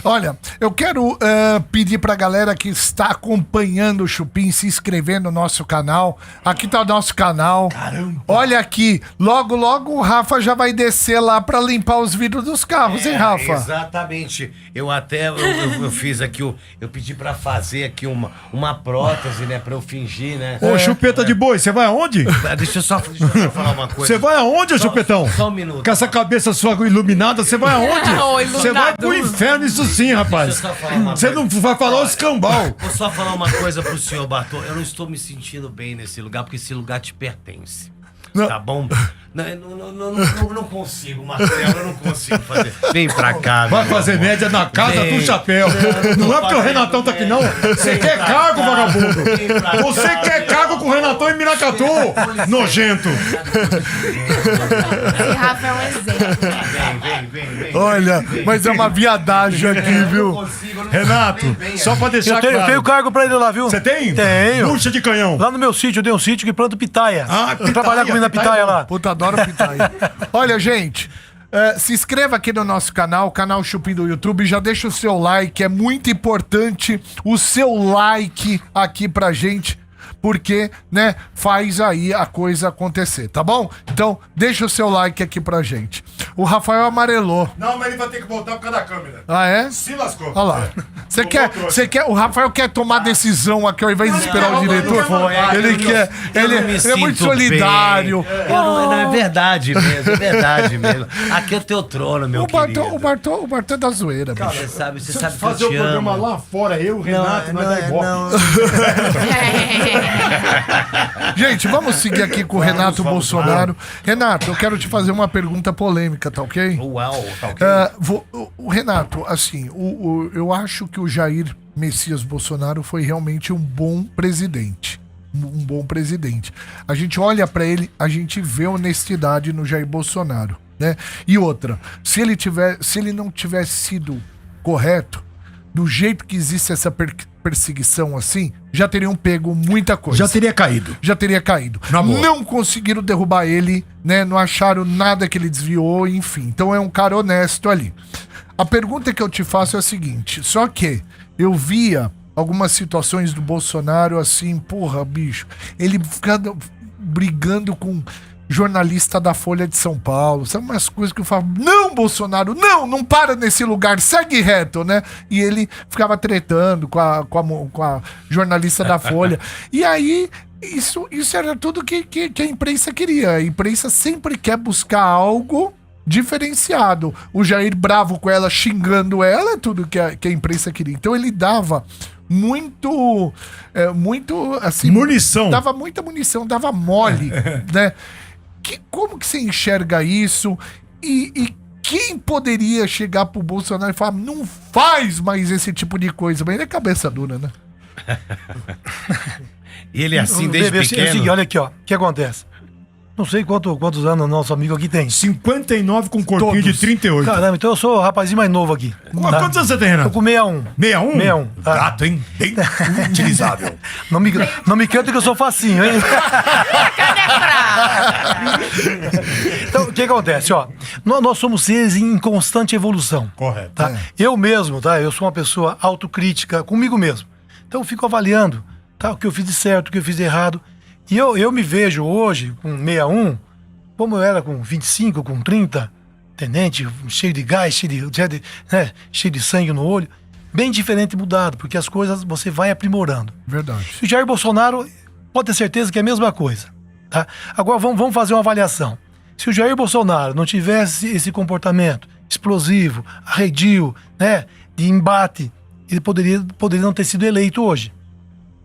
Olha, eu quero pedir pra galera que está acompanhando o Chupim se inscrever no nosso canal. Aqui tá o nosso canal. Caramba. Olha aqui, logo, logo o Rafa já vai descer lá pra limpar os vidros dos carros, hein, Rafa? Exatamente. Eu até eu fiz aqui, eu pedi pra fazer aqui uma prótese, né, pra eu fingir, né? Ô, chupeta de boi, você vai aonde? Deixa eu só falar uma coisa. Você vai aonde, chupetão? Só um minuto. Com essa cabeça sua iluminada, você vai aonde? Você vai pro inferno, isso sim, rapaz. Deixa eu só falar uma Você não vai falar o escambau. Vou só falar uma coisa pro senhor Bartô. Eu não estou me sentindo bem nesse lugar, porque esse lugar te pertence. Não. Tá bom? Não consigo, Marcelo, eu não consigo fazer. Vem pra cá, Vai meu fazer amor. média na casa Vem. do chapéu. Não é porque o Renatão tá aqui, não. Você Vem quer pra cargo, cá. vagabundo. Vem pra Você cá, quer meu cargo com o Renatão em Miracatu. Nojento. Esse Rafa é um exemplo. Vem. Olha, mas é uma viadagem aqui, viu? Renato, só pra deixar Eu tenho claro. cargo pra ele lá, viu? Você tem? Tenho. Bucha de canhão. Lá no meu sítio, eu tenho um sítio que planta pitaia. Ah, Eu pitaia, trabalhar comigo na pitaia lá. Puta, adoro pitaia. Olha, gente, se inscreva aqui no nosso canal, canal Chupim do YouTube, já deixa o seu like, é muito importante o seu like aqui pra gente, porque, né, faz aí a coisa acontecer, tá bom? Então, deixa o seu like aqui pra gente. O Rafael amarelou. Não, mas ele vai ter que voltar por causa da câmera. Ah, é? Se lascou. Olha lá. Você quer, o Rafael quer tomar decisão aqui ao invés de esperar o diretor? Ele quer, ele é muito solidário. Não, é verdade mesmo. Aqui é o teu trono, meu querido. O Bartô é da zoeira, bicho. Você sabe que eu Fazer o te programa amo. lá fora, eu, o Renato, nós da Ibope. Gente, vamos seguir aqui com o Renato Bolsonaro. Renato, eu quero te fazer uma pergunta polêmica, tá ok? Uau, tá ok. O Renato, assim, eu acho que o Jair Messias Bolsonaro foi realmente um bom presidente. Um bom presidente. A gente olha pra ele, a gente vê honestidade no Jair Bolsonaro, né? E outra, se ele não tivesse sido correto, do jeito que existe essa perseguição assim, já teriam pego muita coisa. Já teria caído. Já teria caído. Na boa. Não conseguiram derrubar ele, né? Não acharam nada que ele desviou, enfim. Então é um cara honesto ali. A pergunta que eu te faço é a seguinte, só que eu via algumas situações do Bolsonaro assim, porra, bicho, ele ficando brigando com jornalista da Folha de São Paulo, são umas coisas que eu falo, não, Bolsonaro, não para nesse lugar, segue reto, né? E ele ficava tretando com a jornalista da Folha. E aí, isso era tudo que a imprensa queria. A imprensa sempre quer buscar algo diferenciado. O Jair bravo com ela, xingando ela, é tudo que a imprensa queria. Então ele dava muito assim... Munição. Dava muita munição, dava mole, né? Como que você enxerga isso? E quem poderia chegar pro Bolsonaro e falar, não faz mais esse tipo de coisa? Mas ele é cabeça dura, né? E ele é assim desde Bebê, pequeno. olha aqui, ó. O que acontece? Não sei quantos anos o nosso amigo aqui tem. 59 com corpinho Todos. de 38. Caramba, então eu sou o rapazinho mais novo aqui. Mas tá? quantos anos você tem, Tô Renato? com 61. 61? 61. Tá. Gato, hein? Bem utilizável. Não me canta que eu sou facinho, hein? Então, o que acontece, ó? Nós somos seres em constante evolução. Correto. Tá? Eu mesmo, tá? Eu sou uma pessoa autocrítica comigo mesmo. Então eu fico avaliando, tá? O que eu fiz de certo, o que eu fiz de errado. E eu me vejo hoje com 61, como eu era com 25, com 30, tenente, cheio de gás, cheio de sangue no olho. Bem diferente e mudado, porque as coisas você vai aprimorando. Verdade. O Jair Bolsonaro pode ter certeza que é a mesma coisa. Tá? Agora vamos fazer uma avaliação. Se o Jair Bolsonaro não tivesse esse comportamento explosivo, arredio, né, de embate, ele poderia não ter sido eleito hoje.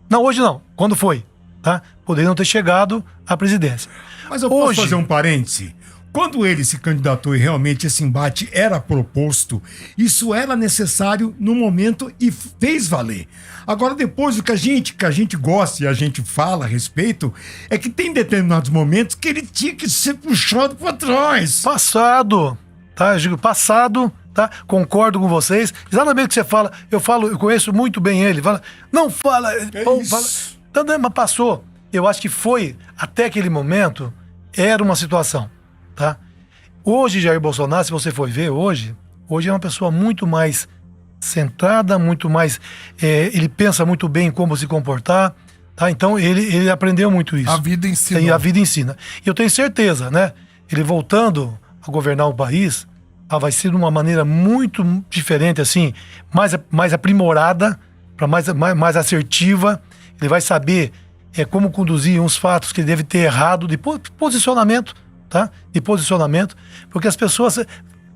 Não, hoje não. Quando foi? Tá? Poderia não ter chegado à presidência. Mas eu posso Hoje- fazer um parêntese? Quando ele se candidatou e realmente esse embate era proposto, isso era necessário no momento e fez valer. Agora, depois, o que a gente gosta e a gente fala a respeito é que tem determinados momentos que ele tinha que ser puxado para trás. Passado, tá? Eu digo passado, tá? Concordo com vocês. Exatamente o que você fala. Eu conheço muito bem ele. Fala, não fala. Pô, isso? fala. Então, mas passou. Eu acho que foi, até aquele momento, era uma situação, tá? Hoje, Jair Bolsonaro, se você for ver hoje é uma pessoa muito mais centrada, muito mais... ele pensa muito bem em como se comportar, tá? Então, ele aprendeu muito isso. A vida ensina. E a vida ensina. E eu tenho certeza, né? Ele voltando a governar o país, vai ser de uma maneira muito diferente, assim, mais aprimorada, mais assertiva. Ele vai saber como conduzir uns fatos que ele deve ter errado, de posicionamento, tá? De posicionamento, porque as pessoas,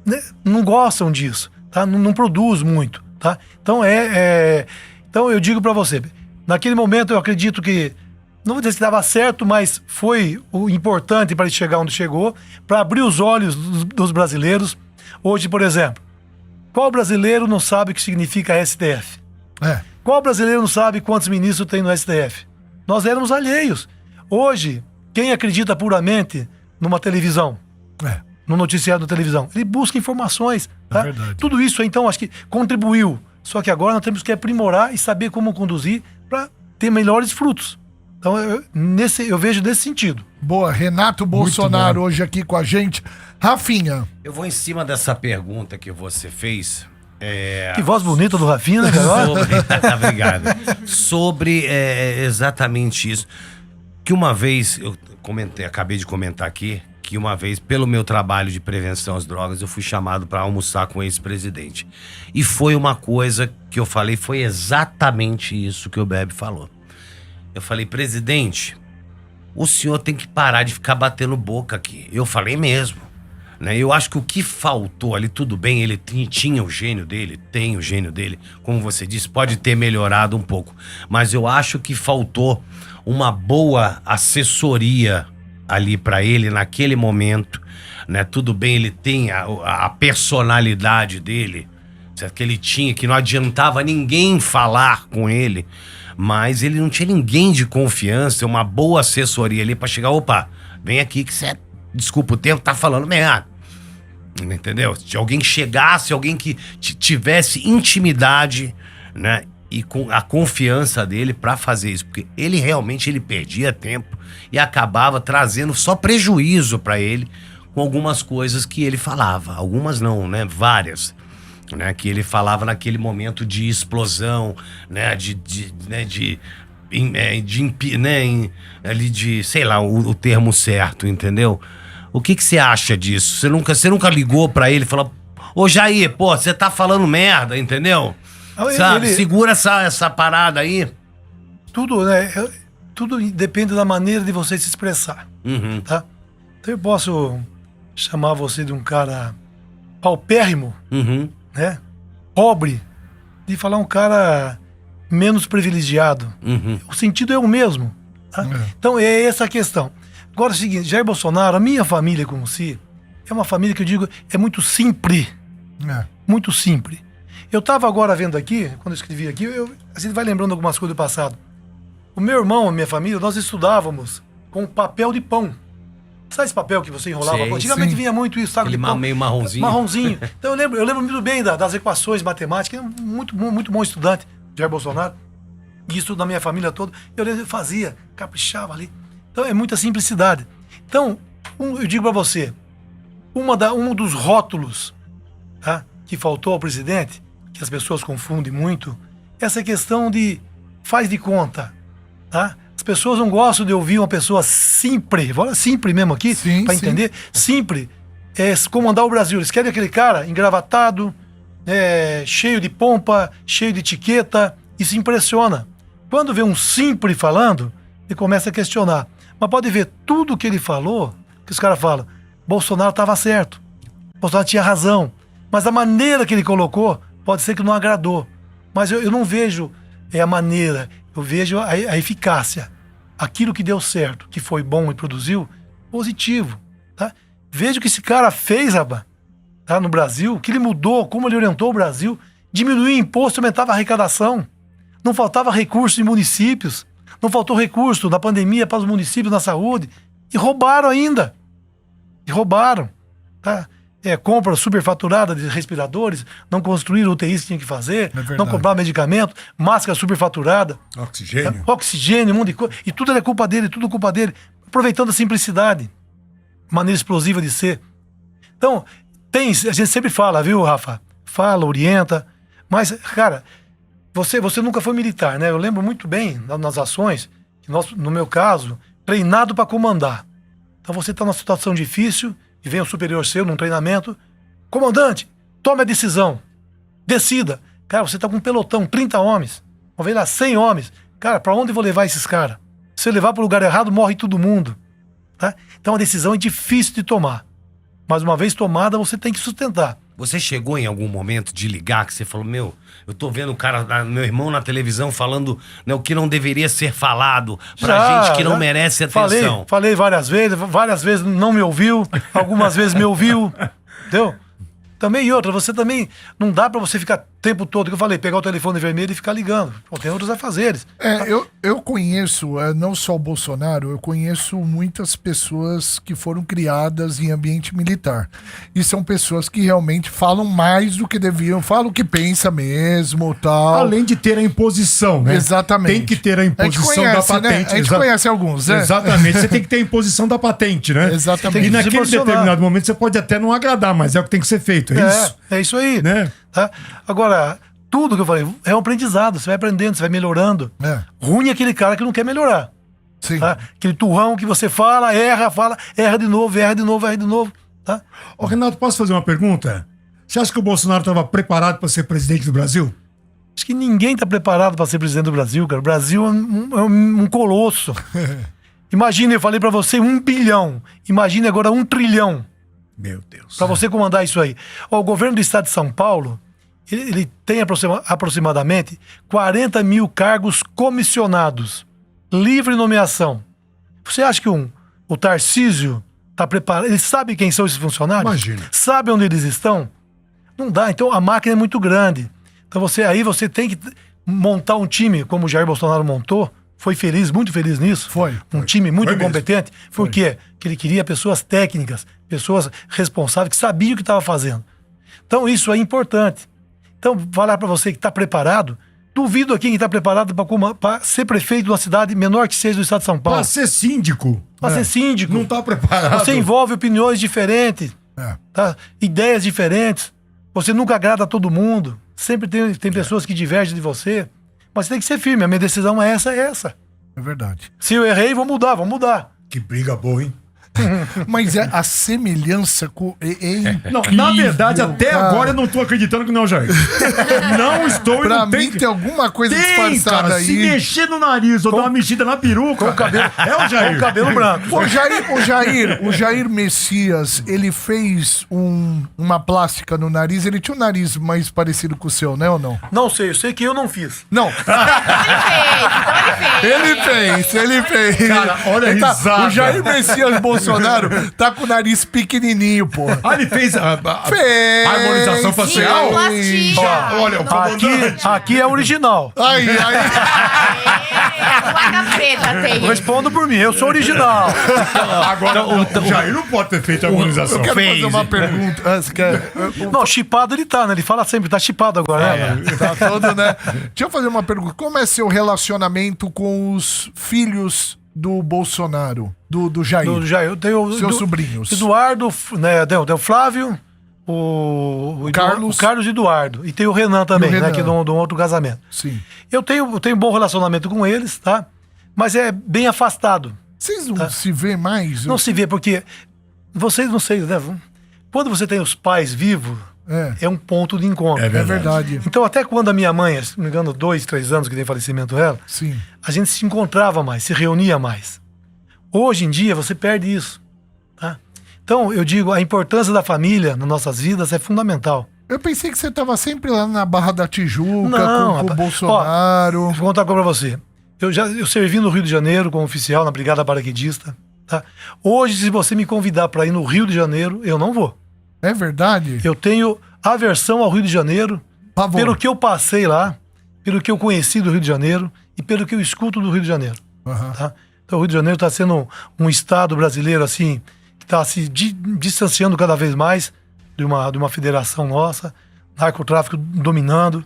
né, não gostam disso, tá? Não produz muito, tá? Então, então eu digo para você, naquele momento eu acredito que, não vou dizer que dava certo, mas foi o importante para ele chegar onde chegou, para abrir os olhos dos brasileiros. Hoje, por exemplo, qual brasileiro não sabe o que significa STF? Qual brasileiro não sabe quantos ministros tem no STF? Nós éramos alheios. Hoje, quem acredita puramente numa televisão, no noticiário da televisão, ele busca informações. Tá? Verdade. Tudo isso, então, acho que contribuiu. Só que agora nós temos que aprimorar e saber como conduzir para ter melhores frutos. Então, eu vejo nesse sentido. Boa, Renato Bolsonaro hoje aqui com a gente. Rafinha. Eu vou em cima dessa pergunta que você fez. Que voz bonita do Rafinha, né, cara? Obrigado. Sobre exatamente isso. Que uma vez, acabei de comentar aqui, que uma vez, pelo meu trabalho de prevenção às drogas, eu fui chamado para almoçar com o ex-presidente. E foi uma coisa que eu falei, foi exatamente isso que o Bebe falou. Eu falei, presidente, o senhor tem que parar de ficar batendo boca aqui. Eu falei mesmo. Né? Eu acho que o que faltou ali, tudo bem, ele tinha o gênio dele, tem o gênio dele, como você disse, pode ter melhorado um pouco. Mas eu acho que faltou uma boa assessoria ali para ele naquele momento. Né? Tudo bem, ele tem a personalidade dele, certo? Que ele tinha, que não adiantava ninguém falar com ele. Mas ele não tinha ninguém de confiança, uma boa assessoria ali pra chegar, opa, vem aqui que você, desculpa o termo, tá falando merda. Entendeu? Se alguém chegasse, alguém que tivesse intimidade, né? E com a confiança dele pra fazer isso. Porque ele realmente perdia tempo e acabava trazendo só prejuízo pra ele com algumas coisas que ele falava. Algumas não, né? Várias. Né, que ele falava naquele momento de explosão, né, ali de, sei lá, o termo certo, entendeu? O que você acha disso? Você nunca ligou pra ele e falou, ô Jair, pô, você tá falando merda, entendeu? Sabe, segura essa parada aí. Tudo, né, tudo depende da maneira de você se expressar, tá? Então eu posso chamar você de um cara paupérrimo, né? Pobre, de falar um cara menos privilegiado. O sentido é o mesmo. Tá? Então é essa a questão. Agora é o seguinte, Jair Bolsonaro, a minha família como si, é uma família que eu digo, é muito simples. Muito simples. Eu estava agora vendo aqui, quando eu escrevi aqui, a gente vai lembrando algumas coisas do passado. O meu irmão, a minha família, nós estudávamos com papel de pão. Sabe esse papel que você enrolava? Sim, antigamente vinha muito isso, sabe? Aquele meio marronzinho. Marronzinho. Então eu lembro muito bem das equações matemáticas. Muito bom estudante, Jair Bolsonaro. Isso da minha família toda. Eu fazia, caprichava ali. Então é muita simplicidade. Então, eu digo pra você, um dos rótulos, tá, que faltou ao presidente, que as pessoas confundem muito, essa questão de faz de conta, tá? As pessoas não gostam de ouvir uma pessoa simples mesmo aqui, para entender. Simples é comandar o Brasil. Eles querem aquele cara engravatado, cheio de pompa, cheio de etiqueta, e se impressiona. Quando vê um simples falando, ele começa a questionar. Mas pode ver tudo que ele falou, que os caras falam, Bolsonaro estava certo, Bolsonaro tinha razão, mas a maneira que ele colocou, pode ser que não agradou. Mas eu não vejo a maneira, eu vejo a eficácia. Aquilo que deu certo, que foi bom e produziu, positivo. Tá? Veja o que esse cara fez, rapaz, tá? No Brasil, o que ele mudou, como ele orientou o Brasil, diminuiu o imposto, aumentava a arrecadação. Não faltava recurso em municípios, não faltou recurso na pandemia para os municípios na saúde, e roubaram ainda. Tá? Compra superfaturada de respiradores, não construíram UTIs que tinha que fazer, não comprar medicamento, máscara superfaturada, oxigênio, um monte de coisa, e tudo é culpa dele, aproveitando a simplicidade, maneira explosiva de ser. Então, a gente sempre fala, viu, Rafa? Fala, orienta, Mas, cara, você nunca foi militar, né? Eu lembro muito bem nas ações, que no meu caso, treinado para comandar. Então você está numa situação difícil e vem um superior seu num treinamento. Comandante, tome a decisão. Decida. Cara, você tá com um pelotão, 30 homens. Vou ver lá, 100 homens. Cara, pra onde eu vou levar esses caras? Se eu levar pro lugar errado, morre todo mundo. Tá? Então a decisão é difícil de tomar. Mas uma vez tomada, você tem que sustentar. Você chegou em algum momento de ligar que você falou, meu, eu tô vendo o cara, meu irmão na televisão falando, né, o que não deveria ser falado pra gente que não merece atenção. Falei várias vezes não me ouviu, algumas vezes me ouviu, entendeu? Também e outra, você também, não dá pra você ficar o tempo todo, que eu falei, pegar o telefone vermelho e ficar ligando. Pô, tem outros afazeres. Eu conheço, não só o Bolsonaro, eu conheço muitas pessoas que foram criadas em ambiente militar. E são pessoas que realmente falam mais do que deviam, falam o que pensa mesmo, tal. Além de ter a imposição, né? Exatamente. Tem que ter a imposição da patente. Né? A gente conhece alguns, né? Exatamente. Você tem que ter a imposição da patente, né? Exatamente. E naquele determinado momento você pode até não agradar, mas é o que tem que ser feito. É isso aí. Né? Tá? Agora, tudo que eu falei é um aprendizado. Você vai aprendendo, você vai melhorando. Ruim é aquele cara que não quer melhorar. Sim. Tá? Aquele turrão que você fala de novo. Tá? Ô, Renato, posso fazer uma pergunta? Você acha que o Bolsonaro estava preparado para ser presidente do Brasil? Acho que ninguém está preparado para ser presidente do Brasil, cara. O Brasil é um colosso. Imagina, eu falei para você 1 bilhão. Imagine agora 1 trilhão. Meu Deus. Para você comandar isso aí. O governo do estado de São Paulo, ele tem aproximadamente 40 mil cargos comissionados. Livre nomeação. Você acha que o Tarcísio está preparado? Ele sabe quem são esses funcionários? Imagina. Sabe onde eles estão? Não dá. Então a máquina é muito grande. Então você tem que montar um time, como o Jair Bolsonaro montou. Foi feliz, muito feliz nisso. Foi. Um time muito Foi competente. Foi. Por quê? Porque ele queria pessoas técnicas, pessoas responsáveis, que sabiam o que estava fazendo. Então isso é importante. Então, falar para você que está preparado, duvido aqui quem está preparado para ser prefeito de uma cidade menor que seja do estado de São Paulo. Para ser síndico. Para ser síndico. Não está preparado. Você envolve opiniões diferentes, tá? Ideias diferentes. Você nunca agrada a todo mundo. Sempre tem pessoas que divergem de você. Mas você tem que ser firme. A minha decisão é essa. É verdade. Se eu errei, vou mudar. Que briga boa, hein? Mas a semelhança Não, na verdade, até cara. agora eu não tô acreditando que não é o Jair. Não estou Pra não mim tem alguma coisa disfarçada cara, aí. se mexer no nariz ou dar uma mexida na peruca, Com o cabelo, é o Jair. com o cabelo branco. O Jair Messias, ele fez uma plástica no nariz. Ele tinha um nariz mais parecido com o seu, né ou não? Não sei, eu sei que eu não fiz. Não. Ele fez. Cara, olha a Ele tá- risada. O Jair Messias Bolsonaro tá com o nariz pequenininho, pô. Ah, ele fez a Fez. harmonização facial? Ginoplastia. Ó, olha, o comandante. Aqui é original. Aí. Placa preta tem. Respondo por mim, eu sou original. Agora, o Jair não pode ter feito a harmonização. Eu quero fazer uma pergunta. Você quer? Não, chipado ele tá, né? Ele fala sempre, tá chipado agora, né? Tá todo, né? Deixa eu fazer uma pergunta. Como é seu relacionamento com os filhos do Bolsonaro, do Jair? Do Jair, eu tenho Seus sobrinhos. Eduardo, né? Tem o Flávio, o Carlos. o Carlos e Eduardo. E tem o Renan também, E o Renan. né? Que é de um outro casamento. Sim. Eu tenho um bom relacionamento com eles, tá? Mas é bem afastado. Vocês não se vê mais? Não se vê, porque vocês não sei, né? Quando você tem os pais vivos, é um ponto de encontro. É É verdade. Então, até quando a minha mãe, se não me engano, 2, 3 anos que tem falecimento dela, Sim. a gente se encontrava mais, se reunia mais. Hoje em dia, você perde isso. Tá? Então, eu digo, a importância da família nas nossas vidas é fundamental. Eu pensei que você tava sempre lá na Barra da Tijuca, Não, com o rapaz. Bolsonaro. Vou contar uma coisa pra você. Eu servi no Rio de Janeiro como oficial na Brigada Paraquedista. Tá? Hoje, se você me convidar para ir no Rio de Janeiro, eu não vou. É verdade? Eu tenho aversão ao Rio de Janeiro, Pavor. pelo que eu passei lá, pelo que eu conheci do Rio de Janeiro e pelo que eu escuto do Rio de Janeiro. Aham. Tá? Então o Rio de Janeiro está sendo um estado brasileiro assim, que está se distanciando cada vez mais de uma federação nossa, narcotráfico dominando.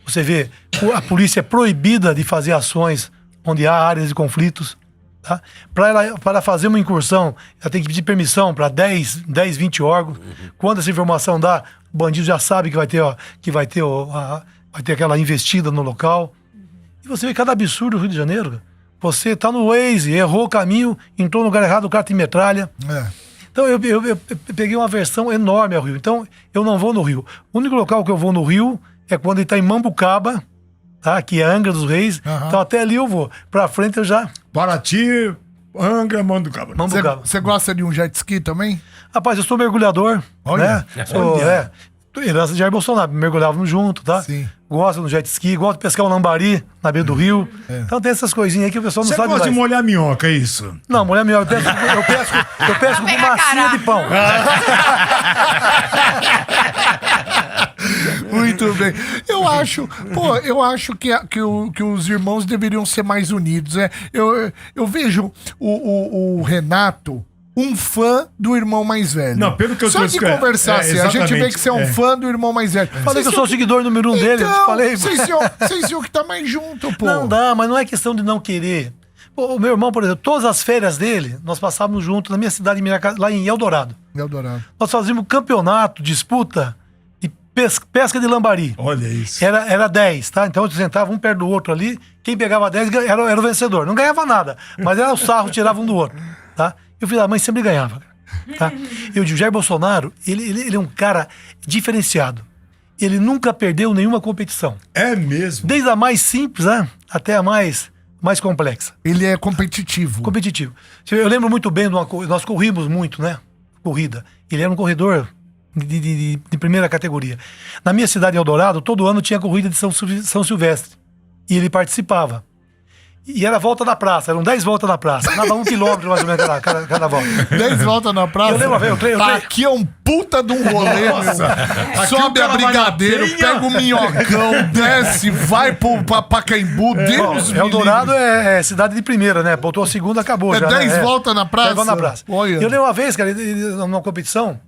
Você vê, a polícia é proibida de fazer ações onde há áreas de conflitos. Tá? Para fazer uma incursão, ela tem que pedir permissão para 10, 20 órgãos. Quando essa informação dá, o bandido já sabe que vai ter vai ter aquela investida no local. E você vê cada absurdo no Rio de Janeiro, cara. Você tá no Waze, errou o caminho, entrou no lugar errado, o cara te metralha. Então eu peguei uma versão enorme ao Rio. Então eu não vou no Rio. O único local que eu vou no Rio é quando ele tá em Mambucaba, tá? Que é Angra dos Reis. Então até ali eu vou. Pra frente eu já... Paraty, Angra, Mambucaba. Você gosta de um jet ski também? Rapaz, eu sou mergulhador. Olha. Né? Herança de Jair Bolsonaro. Mergulhávamos junto, tá? Sim. Gosto do jet ski, gosto de pescar um lambari na beira do rio. Então tem essas coisinhas aí que o pessoal não Você sabe gosta mais. de molhar minhoca, é isso? Não, mulher minha, eu pesco com massinha de pão. Muito bem. Eu acho que os irmãos deveriam ser mais unidos. Eu vejo o Renato um fã do irmão mais velho. Não, pelo que eu Só de conversar assim, a gente vê que você é um fã do irmão mais velho. Falei que eu sou o seguidor número 1 dele. Então, Falei. vocês tinham que estar mais junto, pô. Não dá, mas não é questão de não querer. Pô, o meu irmão, por exemplo, todas as férias dele, nós passávamos junto na minha cidade, lá em Eldorado. Nós fazíamos campeonato, disputa de pesca de lambari. Olha isso. Era 10, tá? Então eu sentava um perto do outro ali, quem pegava 10 era o vencedor. Não ganhava nada, mas era o sarro, tirava um do outro, tá? E o filho da mãe sempre ganhava, tá? E o Jair Bolsonaro, ele é um cara diferenciado. Ele nunca perdeu nenhuma competição. É mesmo? Desde a mais simples, né, até a mais complexa. Ele é competitivo. Eu lembro muito bem, nós corrimos muito, né? Corrida. Ele era um corredor de primeira categoria. Na minha cidade, em Eldorado, todo ano tinha corrida de São Silvestre. E ele participava. E era a volta da praça, eram 10 voltas na praça. Dava 1 quilômetro mais ou menos cada volta. 10 voltas na praça? Eu lembro, eu treino. Aqui é um puta de um rolê. Sobe a Brigadeiro, pega o minhocão, desce, vai pra Pacaembu, Deus me Eldorado é cidade de primeira, né? Botou a segunda, acabou. É 10 voltas na praça? 10 voltas na praça. Olha. Eu lembro uma vez, cara, numa competição,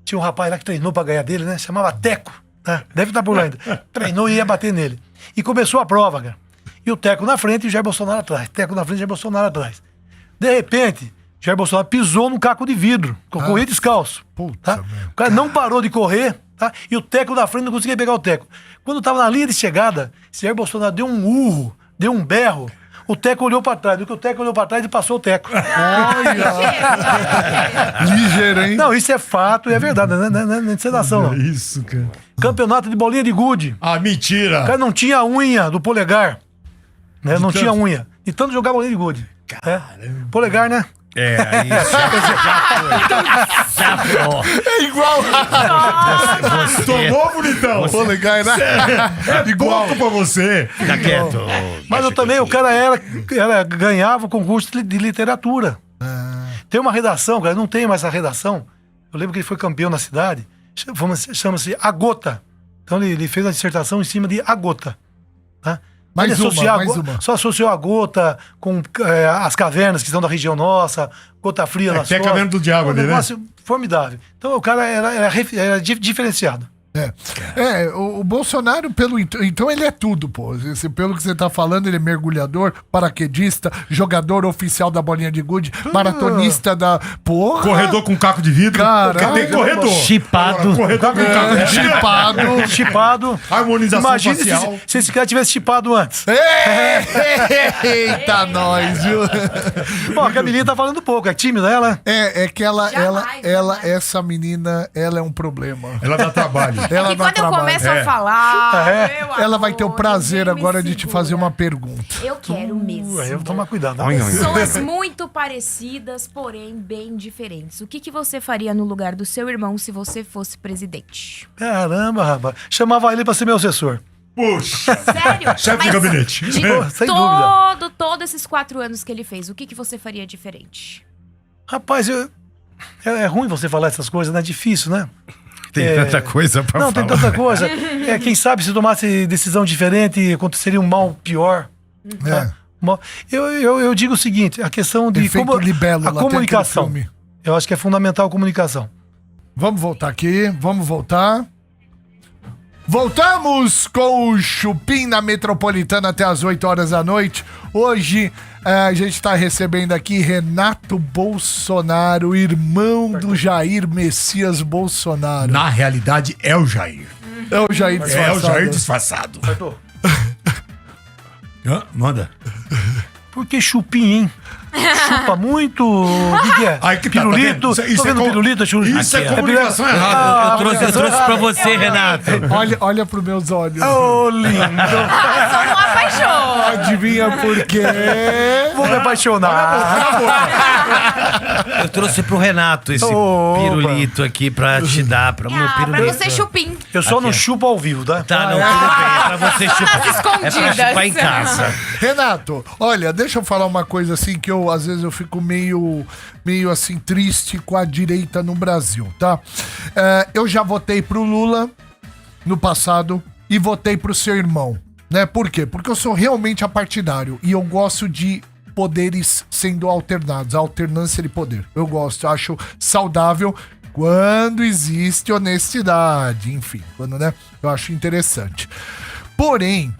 tinha um rapaz lá que treinou pra ganhar dele, né? Chamava Teco, tá? Deve estar por lá ainda. Treinou e ia bater nele. E começou a prova, cara. E o Teco na frente e o Jair Bolsonaro atrás. Teco na frente e Jair Bolsonaro atrás. De repente, Jair Bolsonaro pisou num caco de vidro, corria descalço. Tá? O cara não parou de correr, tá? E o Teco na frente não conseguia pegar o Teco. Quando tava na linha de chegada, Jair Bolsonaro deu um urro, deu um berro. O Teco olhou pra trás. Do que o Teco olhou pra trás, ele passou o Teco. Ligeiro, hein? Não, isso é fato e é verdade, não é encenação, não. Isso, cara. Campeonato de bolinha de gude. Ah, mentira. O cara não tinha a unha do polegar. Né? Não tinha unha. De tanto jogar bolinha de gude. Caramba. Polegar, né? Isso já foi. É igual. Tomou, bonitão. Polegar, né? É igual pra você. Fica quieto. Mas eu também, o cara ganhava o concurso de literatura. Tem uma redação, cara, não tem mais essa redação. Eu lembro que ele foi campeão na cidade. Chama-se A Gota. Então ele fez a dissertação em cima de A Gota. Tá? Mais uma. Só associou a Gota com as cavernas que estão da região nossa, Gota Fria na Tem a caverna do diabo ali, né? Um negócio formidável. Então o cara era diferenciado. O Bolsonaro, então ele é tudo, pô. Pelo que você tá falando, ele é mergulhador, paraquedista, jogador oficial da bolinha de gude, maratonista da... Porra! Corredor com caco de vidro. Caralho. Tem corredor. Chipado. Corredor com caco de vidro. Chipado. Harmonização Imagina facial. se esse cara tivesse chipado antes. Eita, nós, viu? Bom, a Camilinha tá falando pouco, é tímida ela? É que Jamais. essa menina, ela é um problema. Ela dá trabalho. Ela E dá quando eu trabalho. começo a falar, meu Ela vai ter o amor, prazer ninguém me agora de te segura. fazer uma pergunta. Eu quero mesmo. Aí eu vou tomar cuidado. Pessoas muito parecidas, porém bem diferentes. O que você faria no lugar do seu irmão se você fosse presidente? Caramba, rapaz. Chamava ele pra ser meu assessor. Puxa. Sério? Chefe de gabinete. De Sem dúvida. todos esses 4 anos que ele fez, o que você faria diferente? Rapaz, é ruim você falar essas coisas, né? É difícil, né? Tem tanta coisa pra Não, falar. tem tanta coisa. Quem sabe se tomasse decisão diferente, aconteceria um mal pior. Tá? Eu digo o seguinte, a questão de Efeito Libelo, a lá tem comunicação. aquele filme. Eu acho que é fundamental a comunicação. Vamos voltar aqui, vamos voltar. Voltamos com o Chupim na Metropolitana até as 8 horas da noite. Hoje a gente está recebendo aqui Renato Bolsonaro, irmão do Jair Messias Bolsonaro. Na realidade, é o Jair. É o Jair disfarçado. É o Jair disfarçado. Acertou. Manda. Por que chupim, hein? Chupa muito. O que é? Aí que tá, pirulito. tá vendo? Isso Tô é vendo pirulito, churrasco. Isso é comunicação errada. Eu trouxe pra você, Renato. Olha pros meus olhos. Ô, lindo. Só não apaixona. Adivinha por quê? Vou me apaixonar. Eu trouxe pro Renato esse Opa. pirulito aqui pra te dar, pra meu Pra pirulito. você chupim. Eu só Aqui, não ó. chupo ao vivo, tá? Tá, não, tudo bem. É pra você chupar. Nas É pra escondidas. chupar em casa. Renato, olha, deixa eu falar uma coisa assim que eu, às vezes, eu fico meio assim, triste com a direita no Brasil, tá? Eu já votei pro Lula no passado e votei pro seu irmão, né? Por quê? Porque eu sou realmente apartidário e eu gosto de poderes sendo alternados, a alternância de poder. Eu gosto, acho saudável quando existe honestidade, enfim, quando, né? Eu acho interessante. Porém,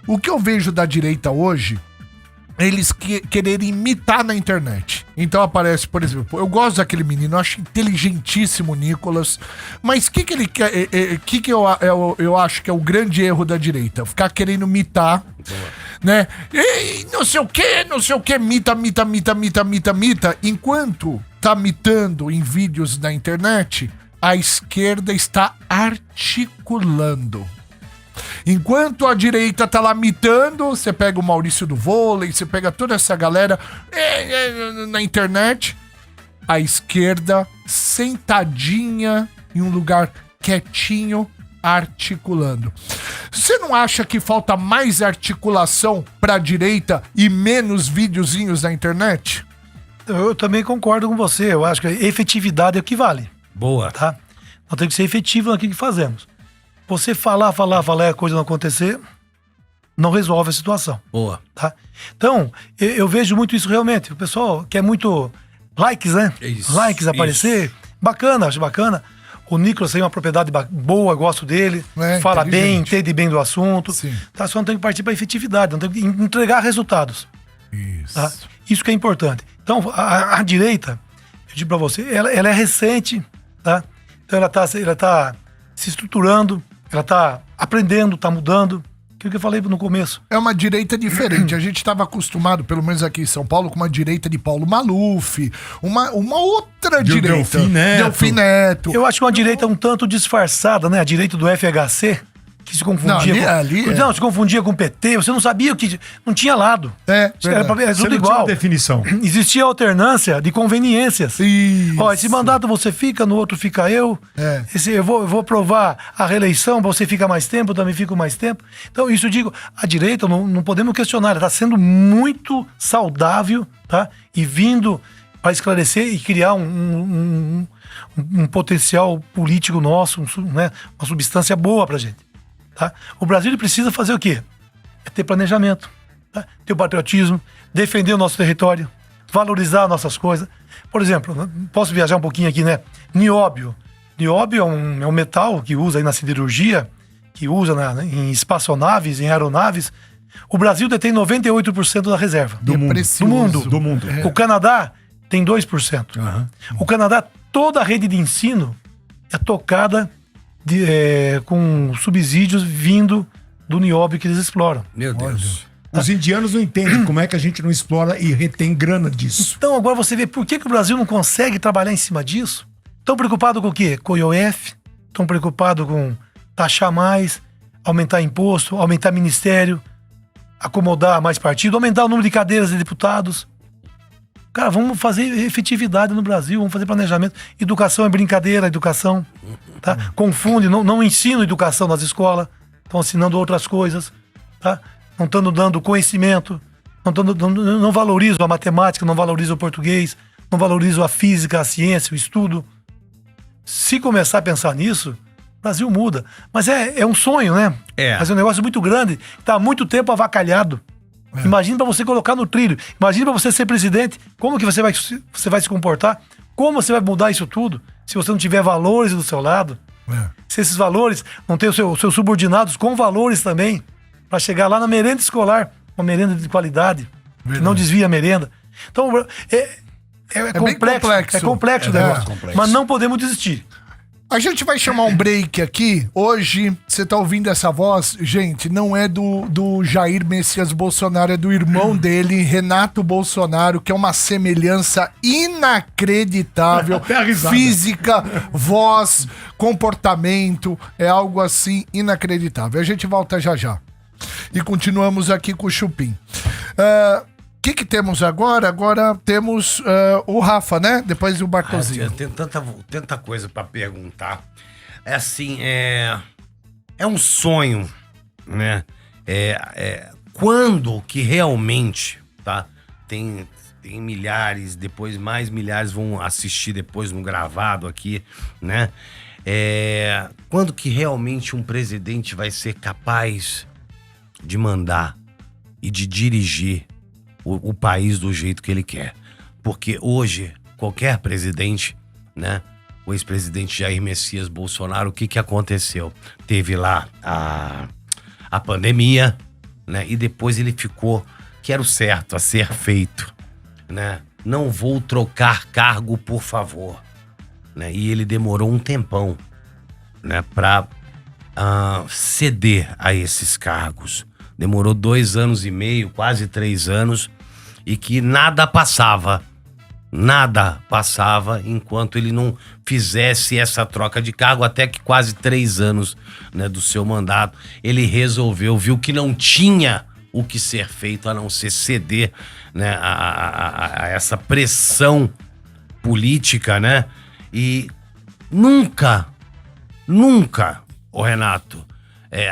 o que eu vejo da direita hoje, eles quererem imitar na internet. Então aparece, por exemplo, eu gosto daquele menino, eu acho inteligentíssimo o Nicolas, mas o que ele quer, que eu acho que é o grande erro da direita? Ficar querendo imitar, né? E não sei o que, mita, enquanto tá mitando em vídeos na internet, a esquerda está articulando. Enquanto a direita tá lá mitando, você pega o Maurício do vôlei, você pega toda essa galera na internet, a esquerda sentadinha em um lugar quietinho, articulando. Você não acha que falta mais articulação pra direita e menos videozinhos na internet? Eu também concordo com você. Eu acho que a efetividade é o que vale, Boa. tá? Nós temos que ser efetivos naquilo que fazemos. Você falar e a coisa não acontecer, não resolve a situação, Boa. tá? Então, eu vejo muito isso realmente. O pessoal quer muito likes, né? Isso, Likes, aparecer. Bacana, acho bacana. O Nicolas tem uma propriedade boa, gosto dele. Fala bem, inteligente. entende bem do assunto. Sim. Tá? Só não tem que partir para efetividade, não tem que entregar resultados. Isso. Tá? Isso que é importante. Então, a direita, eu digo para você, ela é recente, tá? Então ela tá se estruturando, ela tá aprendendo, tá mudando. Aquilo que eu falei no começo. É uma direita diferente. A gente estava acostumado, pelo menos aqui em São Paulo, com uma direita de Paulo Maluf, uma outra De direita. Delfim Neto. Neto. Eu acho que uma direita um tanto disfarçada, né? A direita do FHC, que se confundia Não, se confundia com o PT, você não sabia que não tinha lado. É, Era pra ver, é Você tudo não tinha igual. uma definição. Existia alternância de conveniências. Isso. Ó, esse mandato você fica, no outro fica eu. É. Eu vou aprovar a reeleição, você fica mais tempo, eu também fico mais tempo. Então, isso eu digo, a direita, não podemos questionar, ela está sendo muito saudável, tá? E vindo para esclarecer e criar um potencial político nosso, né? Uma substância boa pra gente. Tá? O Brasil ele precisa fazer o quê? É ter planejamento, tá? Ter o patriotismo, defender o nosso território, valorizar nossas coisas. Por exemplo, posso viajar um pouquinho aqui, né? Nióbio. Nióbio é um metal que usa aí na siderurgia, que usa em espaçonaves, em aeronaves. O Brasil detém 98% da reserva. Do mundo. Do mundo. O Canadá tem 2%. O Canadá, toda a rede de ensino é tocada com subsídios vindo do nióbio que eles exploram. Meu Deus. Os indianos não entendem como é que a gente não explora e retém grana disso. Então agora você vê por que o Brasil não consegue trabalhar em cima disso. Estão preocupados com o quê? Com o IOF? Estão preocupados com taxar mais, aumentar imposto, aumentar ministério, acomodar mais partido, aumentar o número de cadeiras de deputados. Cara, vamos fazer efetividade no Brasil, vamos fazer planejamento. Educação é brincadeira, educação, tá? Confunde, não ensina educação nas escolas, estão ensinando outras coisas, tá? Não estão dando conhecimento, não valorizam a matemática, não valorizam o português, não valorizam a física, a ciência, o estudo. Se começar a pensar nisso, o Brasil muda. Mas é um sonho, né? Mas é um negócio muito grande, está há muito tempo avacalhado. Imagina para você colocar no trilho, imagina para você ser presidente, como que você vai se comportar, como você vai mudar isso tudo, se você não tiver valores do seu lado, se esses valores não tem os seus subordinados com valores também, para chegar lá na merenda escolar, uma merenda de qualidade, que não desvia a merenda. Então, é complexo, complexo. é complexo o negócio, complexo. mas não podemos desistir. A gente vai chamar um break aqui. Hoje, você tá ouvindo essa voz? Gente, não é do Jair Messias Bolsonaro, é do irmão dele, Renato Bolsonaro, que é uma semelhança inacreditável. Até a risada. Física, voz, comportamento, é algo assim inacreditável. A gente volta já já. E continuamos aqui com o Chupim. O que temos agora? Agora temos o Rafa, né? Depois o Bartosinho. Tem tanta coisa pra perguntar. É assim, é um sonho, né? Quando que realmente, tá? Tem milhares, depois mais milhares vão assistir depois no gravado aqui, né? Quando que realmente um presidente vai ser capaz de mandar e de dirigir o país do jeito que ele quer? Porque hoje, qualquer presidente, né? O ex-presidente Jair Messias Bolsonaro, o que aconteceu? Teve lá a pandemia, né? E depois ele ficou, que era o certo a ser feito, né? Não vou trocar cargo, por favor, né? E ele demorou um tempão, né? Pra ceder a esses cargos. Demorou 2 anos e meio, quase 3 anos, e que nada passava enquanto ele não fizesse essa troca de cargo, até que quase 3 anos, né, do seu mandato, ele viu que não tinha o que ser feito a não ser ceder, né, a essa pressão política, né? E nunca, ô Renato,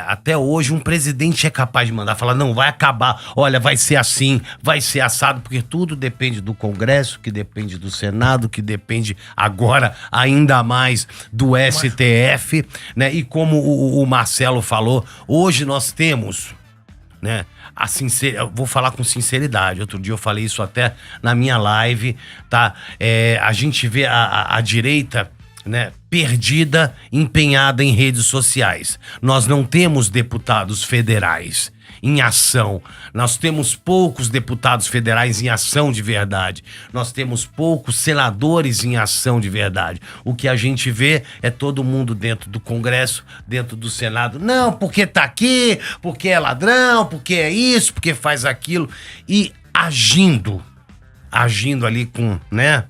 até hoje um presidente é capaz de mandar, falar, não, vai acabar, olha, vai ser assim, vai ser assado, porque tudo depende do Congresso, que depende do Senado, que depende agora ainda mais do STF, né? E como o Marcelo falou, hoje nós temos, né, eu vou falar com sinceridade, outro dia eu falei isso até na minha live, tá? A gente vê a direita, né, perdida, empenhada em redes sociais. Nós não temos deputados federais em ação. Nós temos poucos deputados federais em ação de verdade. Nós temos poucos senadores em ação de verdade. O que a gente vê é todo mundo dentro do Congresso, dentro do Senado. Não, porque tá aqui, porque é ladrão, porque é isso, porque faz aquilo. E agindo ali com, né,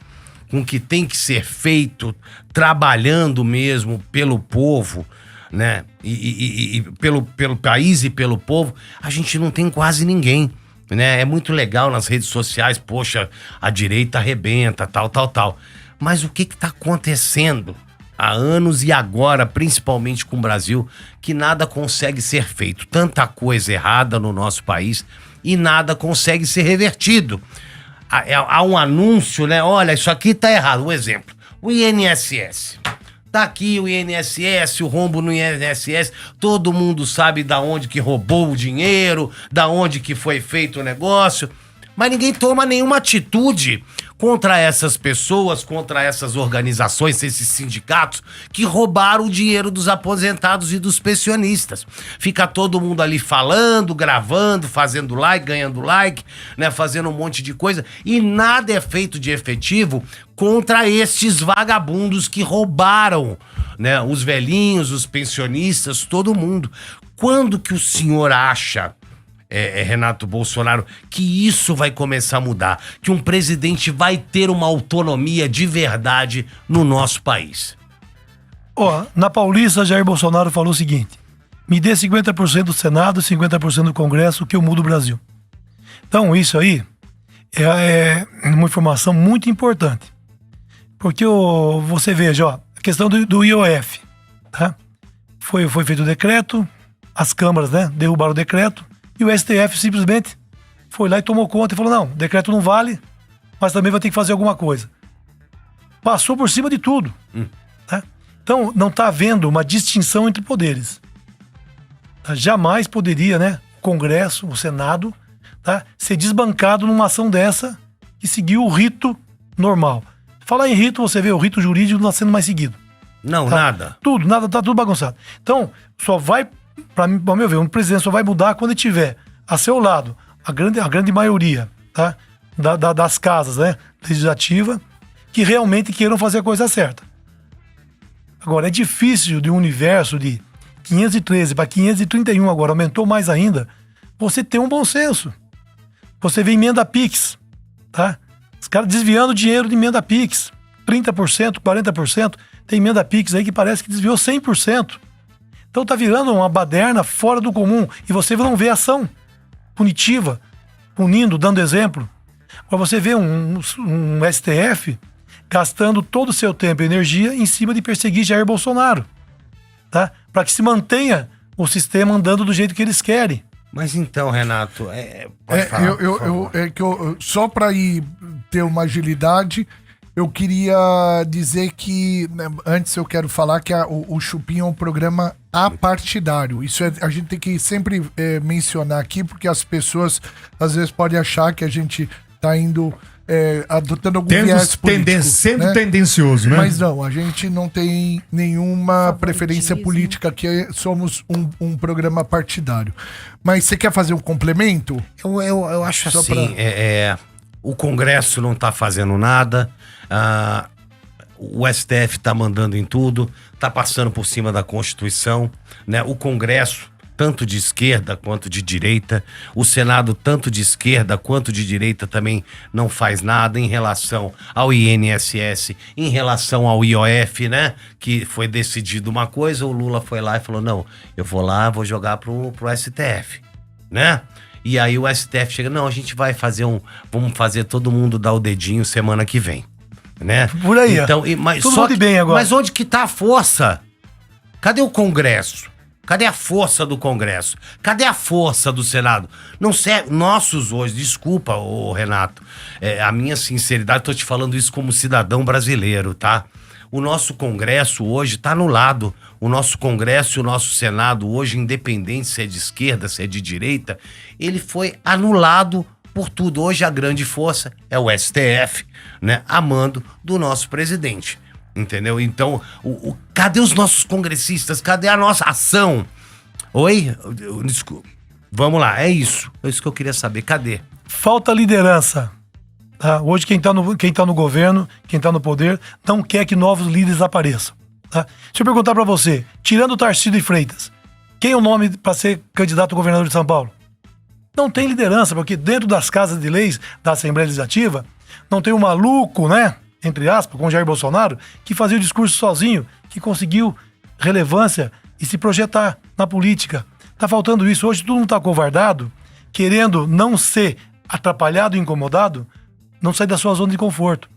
com o que tem que ser feito, trabalhando mesmo pelo povo, né? E pelo país e pelo povo, a gente não tem quase ninguém, né? É muito legal nas redes sociais, poxa, a direita arrebenta, tal. Mas o que tá acontecendo há anos e agora, principalmente com o Brasil, que nada consegue ser feito? Tanta coisa errada no nosso país e nada consegue ser revertido. Há um anúncio, né? Olha, isso aqui tá errado. Um exemplo, o INSS. Tá aqui o INSS, o rombo no INSS, todo mundo sabe da onde que roubou o dinheiro, da onde que foi feito o negócio, mas ninguém toma nenhuma atitude contra essas pessoas, contra essas organizações, esses sindicatos que roubaram o dinheiro dos aposentados e dos pensionistas. Fica todo mundo ali falando, gravando, fazendo like, ganhando like, né, fazendo um monte de coisa, e nada é feito de efetivo contra estes vagabundos que roubaram, né, os velhinhos, os pensionistas, todo mundo. Quando que o senhor acha, Renato Bolsonaro, que isso vai começar a mudar? Que um presidente vai ter uma autonomia de verdade no nosso país? Na Paulista, Jair Bolsonaro falou o seguinte: me dê 50% do Senado e 50% do Congresso que eu mudo o Brasil. Então isso aí é uma informação muito importante. Porque você veja, a questão do IOF, tá? Foi feito o decreto, as câmaras, né, derrubaram o decreto, e o STF simplesmente foi lá e tomou conta e falou, não, o decreto não vale, mas também vai ter que fazer alguma coisa. Passou por cima de tudo. Tá? Então, não está havendo uma distinção entre poderes. Tá? Jamais poderia, né, o Congresso, o Senado, tá, ser desbancado numa ação dessa que seguiu o rito normal. Falar em rito, você vê o rito jurídico não sendo mais seguido. Não, tá? nada. Tá tudo bagunçado. Então, só vai, para meu ver, um presidente só vai mudar quando ele tiver a seu lado a grande maioria, tá, das casas, né, legislativa, que realmente queiram fazer a coisa certa. Agora, é difícil de um universo de 513 para 531 agora, aumentou mais ainda, você ter um bom senso. Você vê emenda Pix, tá? Os caras desviando dinheiro de emenda Pix. 30%, 40%. Tem emenda Pix aí que parece que desviou 100%. Então tá virando uma baderna fora do comum. E você não vê ação punitiva, punindo, dando exemplo. Agora você vê um STF gastando todo o seu tempo e energia em cima de perseguir Jair Bolsonaro, tá? Para que se mantenha o sistema andando do jeito que eles querem. Mas então, Renato, pode falar, por favor. Só para ir ter uma agilidade, eu queria dizer que, né, antes eu quero falar que o Chupim é um programa apartidário. Isso a gente tem que sempre mencionar aqui, porque as pessoas às vezes podem achar que a gente tá indo adotando algum viés político, sendo né? tendencioso, né? Mas não, a gente não tem nenhuma preferência Favoritismo. política, que somos um programa partidário. Mas você quer fazer um complemento? Eu acho Só assim, o Congresso não tá fazendo nada, o STF tá mandando em tudo, tá passando por cima da Constituição, né? O Congresso, tanto de esquerda quanto de direita, o Senado, tanto de esquerda quanto de direita, também não faz nada em relação ao INSS, em relação ao IOF, né? Que foi decidido uma coisa, o Lula foi lá e falou, não, eu vou lá, vou jogar pro STF, né? E aí o STF chega, não, a gente vai fazer vamos fazer todo mundo dar o dedinho semana que vem, né? Por aí, então, mas tudo bem agora. Mas onde que tá a força? Cadê o Congresso? Cadê a força do Congresso? Cadê a força do Senado? Não serve. Nossos hoje, desculpa, Renato, a minha sinceridade, tô te falando isso como cidadão brasileiro, tá? O nosso Congresso hoje tá anulado. O nosso Congresso e o nosso Senado hoje, independente se é de esquerda, se é de direita, ele foi anulado por tudo. Hoje a grande força é o STF, né? A mando do nosso presidente. Entendeu? Então, cadê os nossos congressistas? Cadê a nossa ação? Oi? Desculpa. Vamos lá, é isso. É isso que eu queria saber. Cadê? Falta liderança. Tá? Hoje quem tá no governo, quem tá no poder, não quer que novos líderes apareçam. Tá? Deixa eu perguntar pra você, tirando o Tarcísio de Freitas, quem é o nome para ser candidato a governador de São Paulo? Não tem liderança, porque dentro das casas de leis da Assembleia Legislativa, não tem um maluco, né? Entre aspas, com o Jair Bolsonaro, que fazia o discurso sozinho, que conseguiu relevância e se projetar na política. Tá faltando isso. Hoje todo mundo tá acovardado, querendo não ser atrapalhado e incomodado, não sair da sua zona de conforto.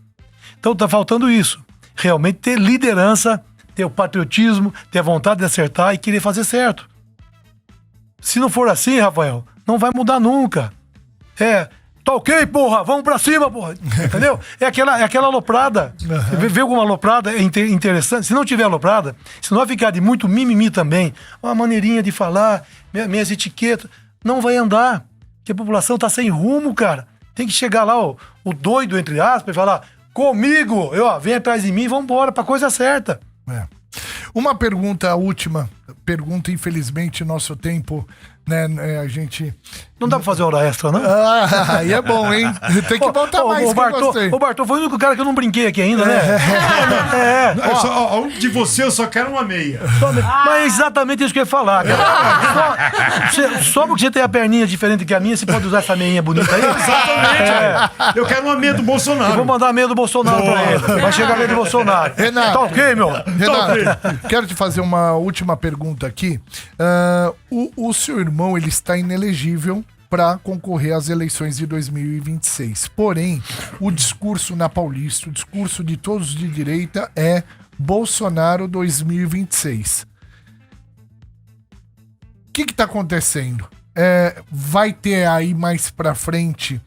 Então tá faltando isso. Realmente ter liderança, ter o patriotismo, ter a vontade de acertar e querer fazer certo. Se não for assim, Rafael, não vai mudar nunca. Tá ok, porra, vamos pra cima, porra. Entendeu? É aquela aloprada. Uhum. Vê alguma aloprada interessante. Se não tiver aloprada, se não ficar de muito mimimi também, uma maneirinha de falar, minhas etiquetas, não vai andar. Porque a população tá sem rumo, cara. Tem que chegar lá, o doido, entre aspas, e falar, comigo, vem atrás de mim, vamos embora pra coisa certa. Uma pergunta, a última pergunta, infelizmente, nosso tempo, né, a gente... Não dá pra fazer hora extra, não? Aí é bom, hein? Tem que voltar mais, o Bartô foi o único cara que eu não brinquei aqui ainda, né? De você eu só quero uma meia. Mas é exatamente isso que eu ia falar, cara. Só porque você tem a perninha diferente que a minha, você pode usar essa meinha bonita aí? Exatamente. Eu quero uma meia do Bolsonaro. Eu vou mandar a meia do Bolsonaro pra ele. Vai chegar a meia do Bolsonaro. Renato. Tá ok, meu? Renato, quero te fazer uma última pergunta aqui. O seu irmão, ele está inelegível para concorrer às eleições de 2026. Porém, o discurso na Paulista, o discurso de todos de direita é Bolsonaro 2026. O que está acontecendo? Vai ter aí mais para frente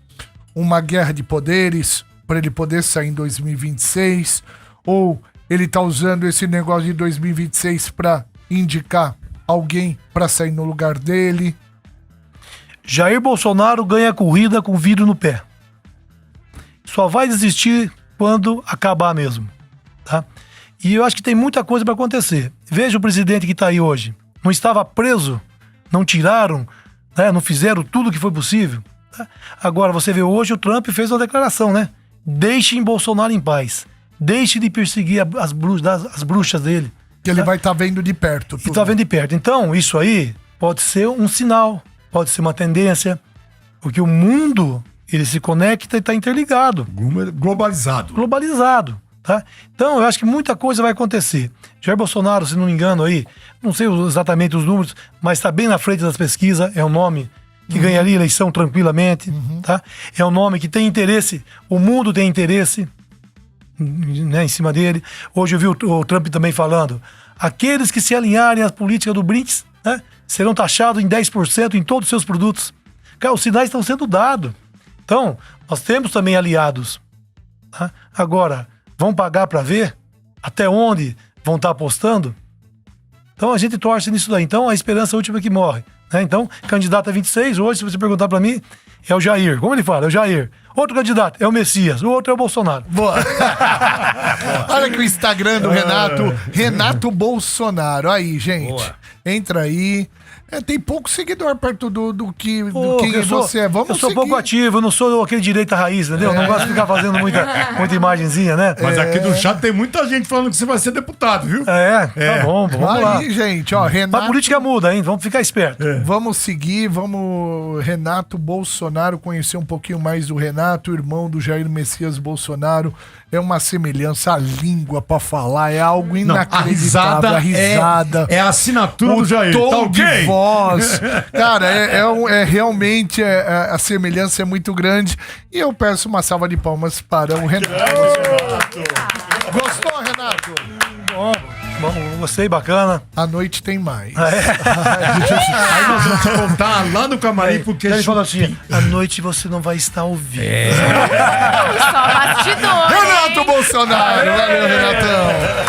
uma guerra de poderes para ele poder sair em 2026? Ou ele tá usando esse negócio de 2026 para indicar alguém para sair no lugar dele? Jair Bolsonaro ganha corrida com vidro no pé. Só vai desistir quando acabar mesmo, tá? E eu acho que tem muita coisa para acontecer. Veja o presidente que está aí hoje. Não estava preso, não tiraram, né? Não fizeram tudo que foi possível. Tá? Agora, você vê hoje, o Trump fez uma declaração, né? Deixem Bolsonaro em paz. Deixe de perseguir as bruxas dele. Que ele vai estar vendo de perto. E tá vendo de perto. Então, isso aí pode ser um sinal, pode ser uma tendência, porque o mundo, ele se conecta e está interligado. Globalizado, tá? Então, eu acho que muita coisa vai acontecer. Jair Bolsonaro, se não me engano aí, não sei exatamente os números, mas está bem na frente das pesquisas, é um nome que ganharia eleição tranquilamente, tá? É um nome que tem interesse, o mundo tem interesse, né, em cima dele. Hoje eu vi o Trump também falando, aqueles que se alinharem às políticas do BRICS, né, serão taxados em 10% em todos os seus produtos. Cara, os sinais estão sendo dados. Então, nós temos também aliados. Tá? Agora, vão pagar para ver até onde vão estar apostando? Então, a gente torce nisso daí. Então, a esperança última que morre. Né? Então, candidato a 26, hoje, se você perguntar para mim, é o Jair. Como ele fala? É o Jair. Outro candidato é o Messias, o outro é o Bolsonaro. Boa. Olha que o Instagram do Renato Bolsonaro. Aí, gente. Boa. Entra aí. Tem pouco seguidor perto do que quem você é. Vamos eu sou seguir. pouco ativo, eu não sou aquele direita raiz, entendeu? Eu não gosto de ficar fazendo muita imagenzinha, né? Mas aqui do chat tem muita gente falando que você vai ser deputado, viu? Tá bom, vamos lá. Aí, gente, ó, Mas Renato. a política muda, hein? Vamos ficar esperto. Vamos seguir, Renato Bolsonaro, conhecer um pouquinho mais do Renato, irmão do Jair Messias Bolsonaro. É uma semelhança, a língua pra falar, é algo inacreditável. A risada. É a assinatura do Jair. Tom Tá ok? de voz. Cara, realmente a semelhança é muito grande. E eu peço uma salva de palmas para o Renato. Gostou, Renato? Bom, gostei, bacana. À noite tem mais. Aí nós vamos te contar lá no camarim, porque... Ele falou assim, à noite você não vai estar ouvindo. Só bastidor, Renato hein? Bolsonaro! Valeu, Renatão!